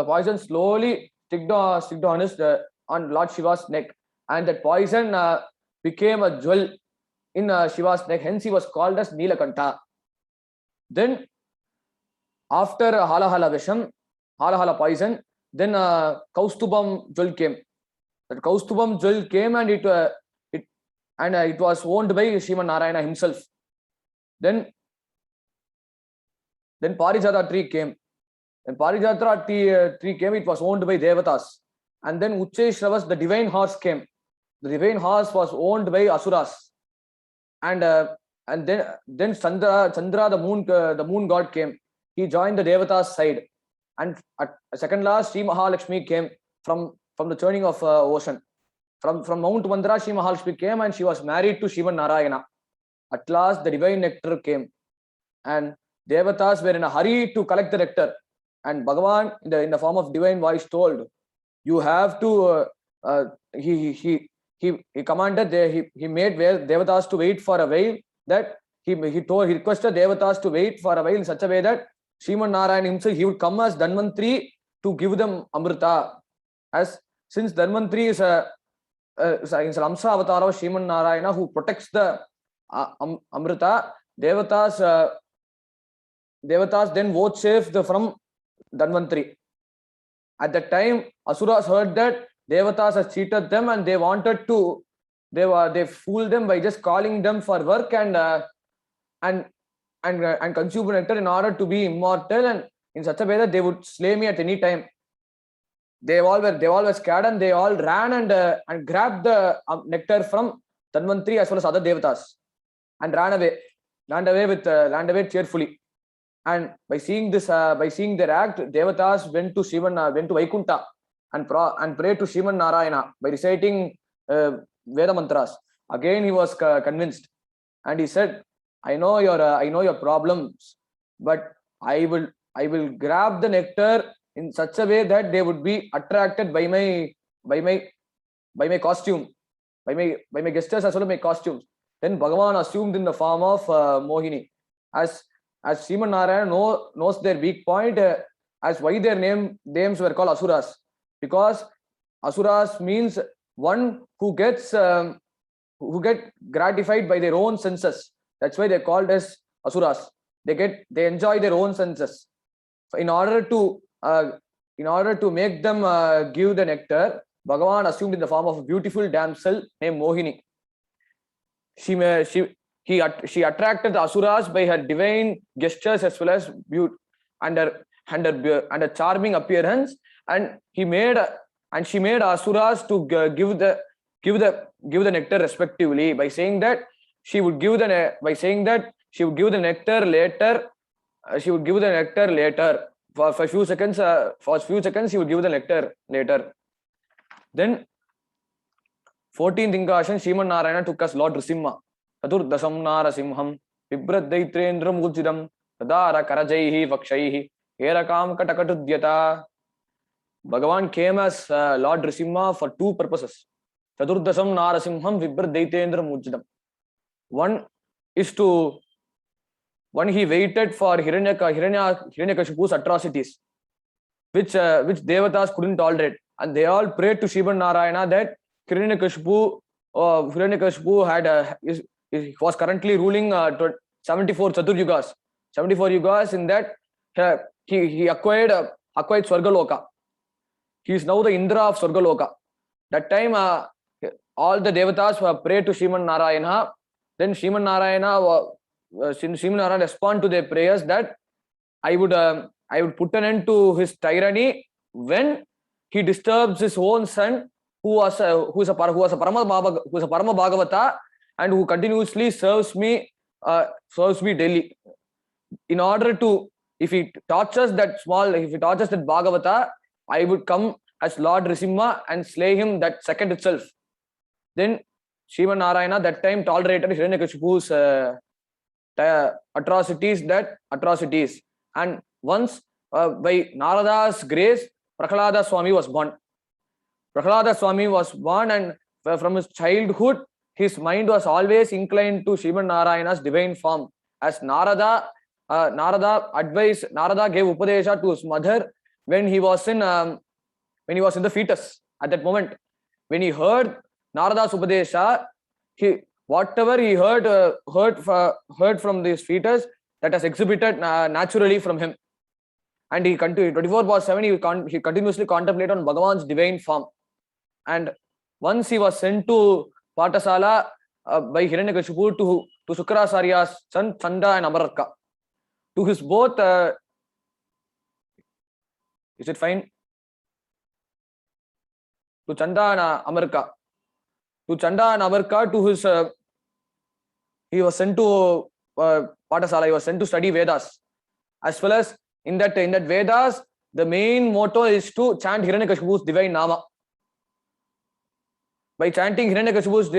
poison slowly sticked on his on Lord Shiva's neck, and that poison became a jewel in Shiva's neck. Hence, he was called as Nilakanta. Then, after Halahala Visham, Halahala poison, then Kaustubam jewel came. That Kaustubam jewel came, and it was owned by Sriman Narayana himself. Then Parijata tree came. When Parijata tree came, it was owned by Devatas. And then Ucheshravas, the divine horse, came. The divine horse was owned by Asuras. And then Chandra, the moon god, came. He joined the Devatas side. And at second last, Sri Mahalakshmi came from the churning of ocean. From Mount Mandara, Sri Mahalakshmi came, and she was married to Sriman Narayana. At last, the divine nectar came. And Devatas were in a hurry to collect the nectar. And Bhagavan, in the form of divine voice, told, you have to, he commanded, he made Devatas to wait for a while, that he requested Devatas to wait for a while in such a way that Sriman Narayana himself, he would come as Dhanvantri to give them Amrita. Since Dhanvantri is an Amsa avatar of Sriman Narayana who protects the Amrita, Devatas then vouchsafed from Dhanvantri. At that time, Asuras heard that Devatas has cheated them, and they wanted to, they fooled them by just calling them for work and consume nectar in order to be immortal, and in such a way that they would slay me at any time. They all were scared, and they all ran and grabbed the nectar from Dhanvantri as well as other Devatas, and ran away cheerfully. And by seeing their act, Devatas went to Vaikuntha and prayed to Sriman Narayana by reciting Veda mantras. Again, he was convinced, and he said, I know your problems, but I will grab the nectar in such a way that they would be attracted by my costume, by my gestures as well as my costumes. Then Bhagavan assumed in the form of Mohini. As Sriman Narayana knows their weak point, as why their names were called Asuras, because Asuras means one who get gratified by their own senses. That's why they're called as Asuras. They enjoy their own senses. In order to make them give the nectar, Bhagavan assumed in the form of a beautiful damsel named Mohini. She attracted the Asuras by her divine gestures as well as beauty and her charming appearance, and she made Asuras to give the nectar respectively by saying that she would give the nectar later. She would give the nectar later for a few seconds. For a few seconds, she would give the nectar later. Then 14th incarnation, Sriman Narayana took as Lord Nrsimha. Chaturdasam Narasimham Vibhradaitendram Ujidam Tadara Karajaihi Vakshaihi Erakam Katakatudyata. Bhagavan came as Lord Nrsimha for two purposes. Chaturdasam Narasimham Vibhradaitendram Ujidam. One, he waited for Hiranyakashipu's atrocities, which Devatas couldn't tolerate, and they all prayed to Sriman Narayana that Hiranyakashipu was currently ruling 74 Chaturyugas. 74 yugas, in that he acquired Swargaloka. He is now the Indra of Swargaloka. That time all the Devatas prayed to Sriman Narayana. Then Sriman Narayana respond to their prayers that I would put an end to his tyranny when he disturbs his own son, who is a Parama Bhagavata, and who continuously serves me daily. In order to, if he tortures that Bhagavata, I would come as Lord Nrsimha and slay him that second itself. Then Sriman Narayana that time tolerated Hiranyakashipu's atrocities. And once by Narada's grace, Prahlada Swami was born. Prahlada Swami was born, and from his childhood, his mind was always inclined to Srimad Narayana's divine form. As Narada gave Upadesha to his mother when he was in the fetus. At that moment, when he heard Narada's Upadesha, whatever he heard from this fetus, that has exhibited naturally from him. And he continued 24/7. He continuously contemplated on Bhagavan's divine form. And once he was sent to Patasala by Hiranyakashipu to Sukracharya's son Chanda and Amarka. To his both, is it fine? To Chanda and Amarka. To Chanda and Amarka, to his, he was sent to Patasala. He was sent to study Vedas. As well as in that Vedas, the main motto is to chant Hiranyakashipu's divine Nama. By chanting Hiranyakashipu's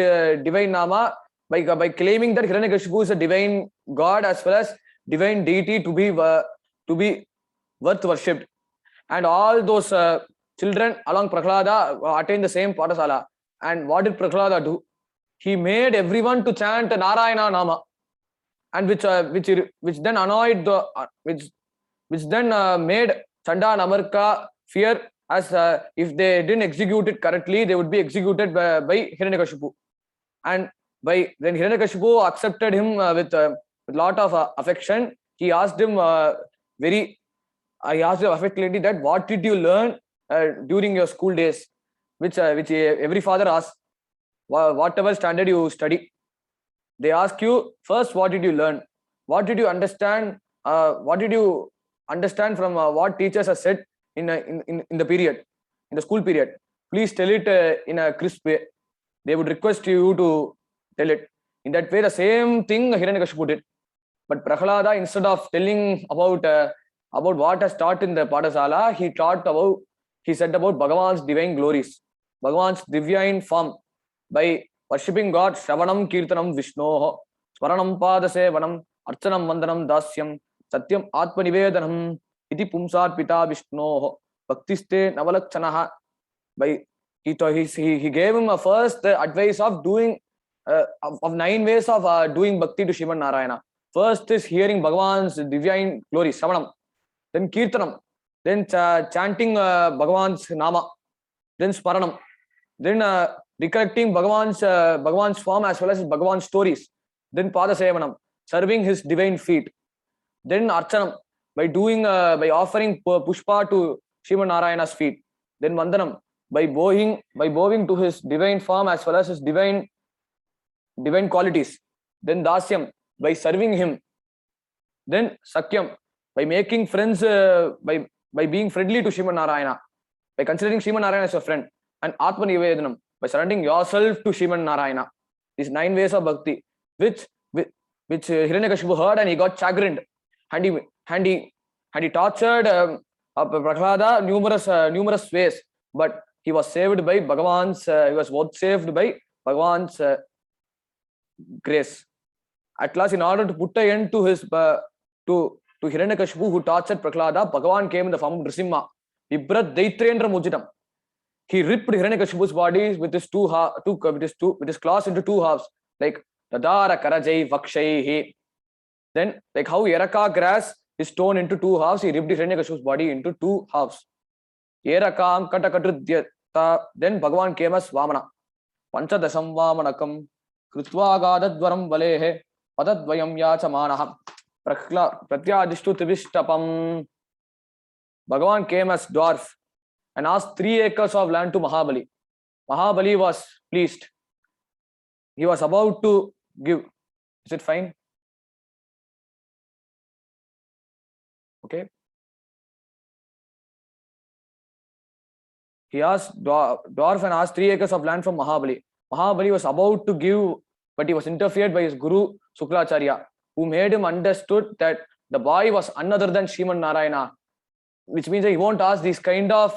divine Nama, by claiming that Hiranyakashipu is a divine god as well as divine deity to be worth worshipped. And all those children along Prahlada attained the same Patasala. And what did Prahlada do? He made everyone to chant Narayana Nama, and which then annoyed which then made Chanda and Amarka fear, as if they didn't execute it correctly, they would be executed by Hiranyakashipu. And then Hiranyakashipu accepted him with lot of affection. He asked him affectionately that what did you learn during your school days, which every father asks, whatever standard you study. They ask you first, what did you learn? What did you understand? What did you understand from what teachers have said in the period, in the school period? Please tell it in a crisp way. They would request you to tell it. In that way, the same thing Hiranyakashipu did. But Prahlada, instead of telling about what has taught in the Patasala, he said about Bhagavan's divine glories, Bhagavan's divine form, by worshipping God. Shravanam Kirtanam Vishnoho, Swaranam Padasevanam, Archanam Vandanam Dasyam, Satyam Atmanivedanam, Iti Pumsat Pita Vishnoho, Bhaktiste Navalakshanaha. By he gave him a first advice of doing of 9 ways of doing bhakti to Srimad Narayana. First is hearing Bhagavan's divine glory, Shravanam. Then Kirtanam. Then chanting Bhagavan's Nama. Then Smaranam. Then recollecting Bhagavan's form as well as Bhagavan's stories. Then Padasevanam, serving his divine feet. Then Archanam, by offering pushpa to Srimad Narayana's feet. Then Vandanam, by bowing to his divine form as well as his divine qualities. Then Dasyam, by serving him. Then Sakyam, by making friends, by being friendly to Srimad Narayana, by considering Srimad Narayana as your friend. And Atmanivedanam, by surrendering yourself to Srimad Narayana. These 9 ways of bhakti, which Hiranyakashipu heard, and he got chagrined, and he tortured Prahlada numerous ways, but he was saved by Bhagavan's. He was both saved by Bhagavan's grace. At last, in order to put an end to his to Hiranyakashipu, who tortured Prahlada, Bhagavan came in the form of Nrisimha. Vibrat Daitrendra Mujitam. He ripped Hiranyakashipu's body with his claws into 2 halves, like Dadara Karajai Vakshaihi. Then, like how Yeraka grass is torn into 2 halves, he ripped Hiranyakashipu's body into 2 halves. Yerakam Katakatrudyata. Then Bhagavan came as Vamana. Panchadasam Vamanakam Krutva Gadadvaram Valehe Padadvayam Yachamanaham Pratyadishtu Tibishtapam. Bhagavan came as dwarf and asked 3 acres of land to Mahabali. Mahabali was pleased. He was about to give. Is it fine? Okay. He asked dwarf and asked 3 acres of land from Mahabali. Mahabali was about to give, but he was interfered by his guru Sukracharya, who made him understood that the boy was none other than Srimad Narayana, which means that he won't ask this kind of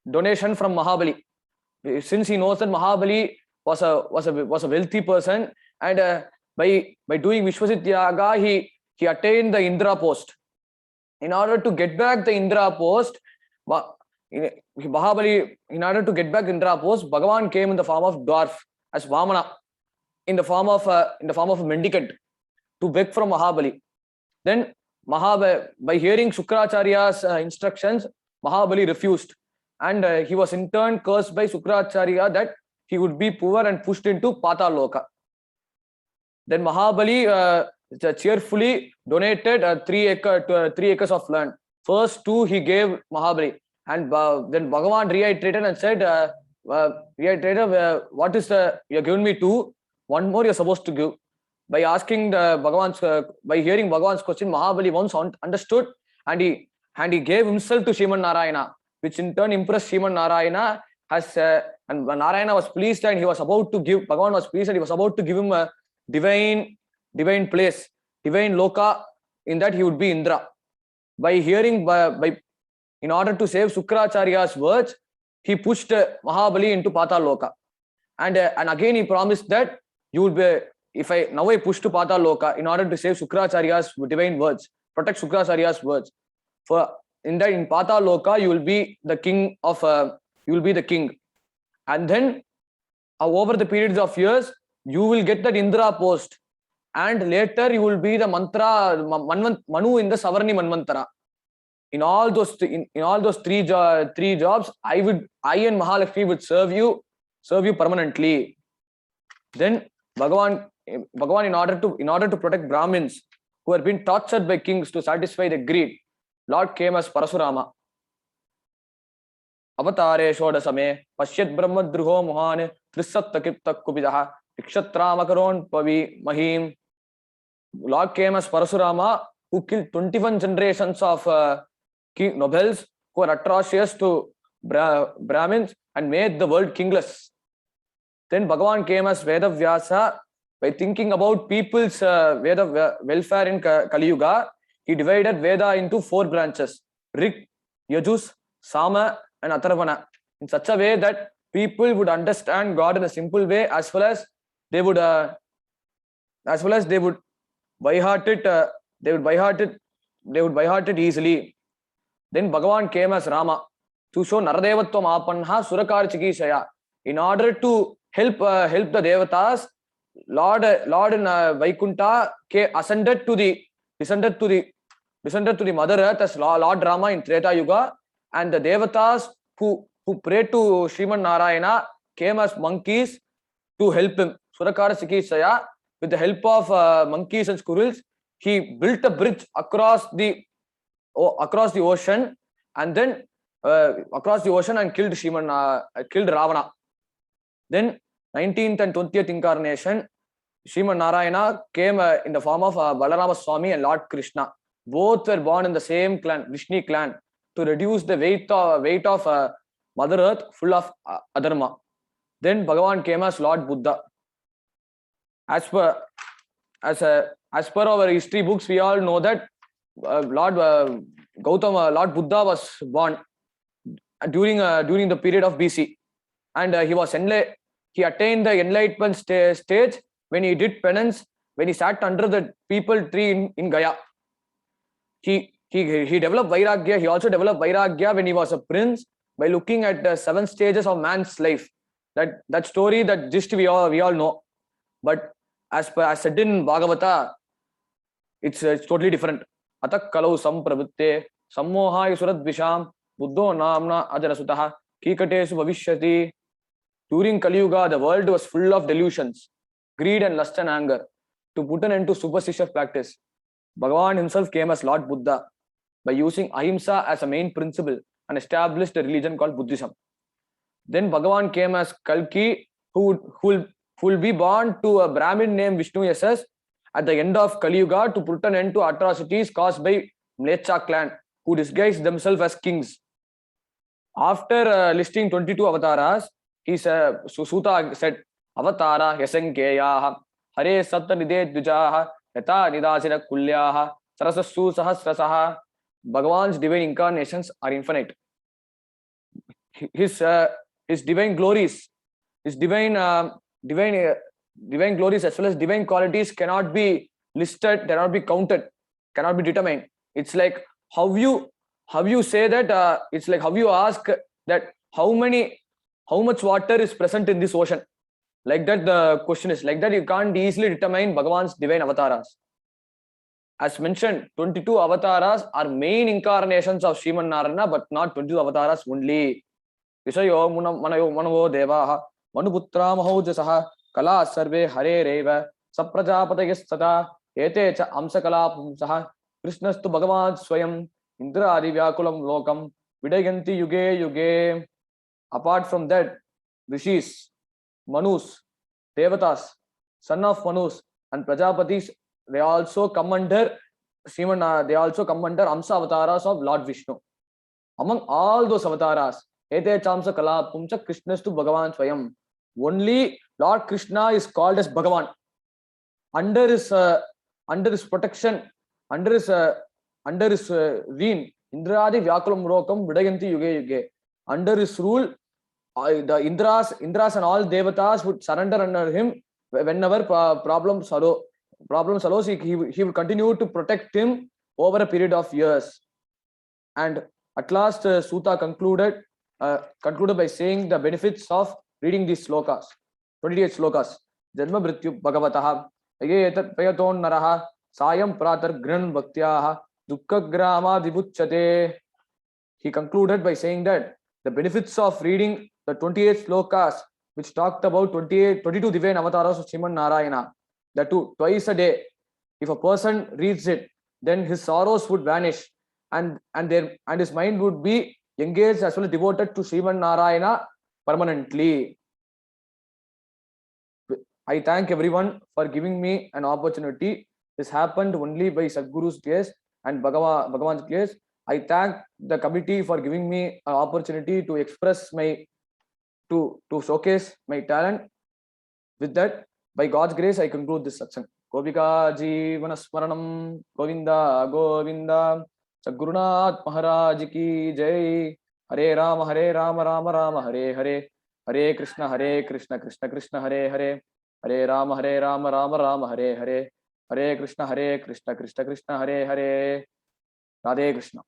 donation from Mahabali, since he knows that Mahabali was a wealthy person, and by doing Vishwasit Yaga, he attained the Indra post. In order to get back the Indra post, Mahabali, in order to get back Indra post, Bhagavan came in the form of dwarf as Vamana, in the form of a mendicant to beg from Mahabali. Then by hearing Shukracharya's instructions, Mahabali refused, and he was in turn cursed by Shukracharya that he would be poor and pushed into Patal Loka. Then Mahabali cheerfully donated 3 acres of land. First 2 he gave Mahabali, and then Bhagavan reiterated and said, what is you have given me 2, 1 more you are supposed to give. By asking by hearing Bhagavan's question, Mahabali once understood, and he gave himself to Sriman Narayana, which in turn impressed Sriman Narayana. And Narayana was pleased, and Bhagavan was pleased, and he was about to give him a divine place, divine loka, in that he would be Indra. By hearing, in order to save Shukracharya's words, he pushed Mahabali into Patal Loka, and again he promised that you would be. If I push to Patal Loka in order to save Shukracharya's divine words, protect Shukracharya's words. In Patal Loka, you will be the king and then over the periods of years, you will get that Indra post, and later you will be the mantra Manu in the Savarni Manvantara. In all those 3 jobs, I and Mahalakshmi would serve you permanently. Then Bhagavan, in order to protect Brahmins who had been tortured by kings to satisfy their greed, Lord came as Parasurama. Avatare Shodasame, Pashyat Brahmadruho Mohane, Trisattakipta Kubidaha, Ikshatrama Pavi Mahim. Lord came as Parasurama, who killed 21 generations of king nobles who were atrocious to Brahmins and made the world kingless. Then Bhagavan came as Vedavyasa. By thinking about people's welfare in Kali Yuga, he divided Veda into 4 branches: Rig, Yajus, Sama, and Atharvana, in such a way that people would understand God in a simple way, as well as they would by heart it easily. Then Bhagavan came as Rama to show Naradevatvam Apanha Surakar Chikishaya. In order to help the Devatas, Lord in Vaikunta descended to the Mother Earth as Lord Rama in Treta Yuga, and the Devatas who prayed to Sriman Narayana came as monkeys to help him. Surakara Sikisaya, with the help of monkeys and squirrels, he built a bridge across the ocean, and then killed Ravana. Then 19th and 20th incarnation, Sriman Narayana came in the form of Balarama Swami and Lord Krishna. Both were born in the same clan, Vrishni clan, to reduce the weight of Mother Earth full of adharma. Then Bhagavan came as Lord Buddha. As per our history books, we all know that Lord Buddha was born during the period of BC, and he attained the enlightenment stage when he did penance, when he sat under the people tree in Gaya. He developed Vairagya. He also developed Vairagya when he was a prince by looking at the 7 stages of man's life. That story, that gist we all know. But as said in Bhagavata, it's totally different. Atak kalau sampravitte sammoha yusurat visham buddho namna ajanasutaha kikatesu bhavishyati. During Kali Yuga, the world was full of delusions, greed and lust and anger. To put an end to superstitious practice, Bhagavan himself came as Lord Buddha by using ahimsa as a main principle and established a religion called Buddhism. Then Bhagavan came as Kalki, who will be born to a Brahmin named Vishnu Yasas at the end of Kali Yuga to put an end to atrocities caused by Mlecha clan, who disguised themselves as kings. After listing 22 avatars, Suta said, Avatara Yasankeyaha, Hare Satta Nide Dvijaha, Yata Nidasina Kulyaha, Sarasasu Sahasrasaha. Bhagavan's divine incarnations are infinite. His divine glories, his divine glories as well as divine qualities cannot be listed, cannot be counted, cannot be determined. It's like how you how you say that it's like how you ask that how much water is present in this ocean. Like that, the question is like that. You can't easily determine Bhagavan's divine avatars. As mentioned, 22 avatars are main incarnations of Sriman Narayana, but not 22 avatars only. Vishayo manayo manavo devaha manuputra mahojasah kala sarve hare reva saprajapatayastata ete cha amsakala pumsah krishnastu Bhagavan swayam indra adi vyakulam lokam vidayanti yuge yuge. Apart from that, rishis, manus, devatas, son of manus, and prajapatis, they also come under they also come under Amsa avatars of Lord Vishnu. Among all those avatars, Ete Chamsa Kala Pumcha Krishnastu Bhagavan Swayam. Only Lord Krishna is called as Bhagavan. Under his protection, under his reign, Indradi Vyakulam Rokam Vidayanti Yuge Yuge. Under his rule, the Indras and all Devatas would surrender under him whenever problems arose. He will continue to protect him over a period of years. And at last, Suta concluded by saying the benefits of reading these slokas, 28 slokas. Janma Mrityu Bhagavataha Ayetat Payaton Naraha Sayam Pratar Gran Bhaktyaha Dukkha Grama Dibuchate. He concluded by saying that the benefits of reading the 28 slokas, which talked about 22 divine avatars of Sriman Narayana, that too twice a day. If a person reads it, then his sorrows would vanish, and his mind would be engaged as well as devoted to Sriman Narayana permanently. I thank everyone for giving me an opportunity. This happened only by Sadguru's grace and Bhagavan's grace. I thank the committee for giving me an opportunity to express to showcase my talent. With that, by God's grace, I conclude this satsang. Gopika Jeevana Smaranam Govinda Govinda Sadgurunath Maharaj Ki Jai. Hare Rama Rama Rama Hare Hare. Hare Krishna Krishna Krishna Hare Hare. Hare Rama Rama Rama Hare Hare. Hare Krishna Krishna Krishna Hare Hare. Radhe Krishna.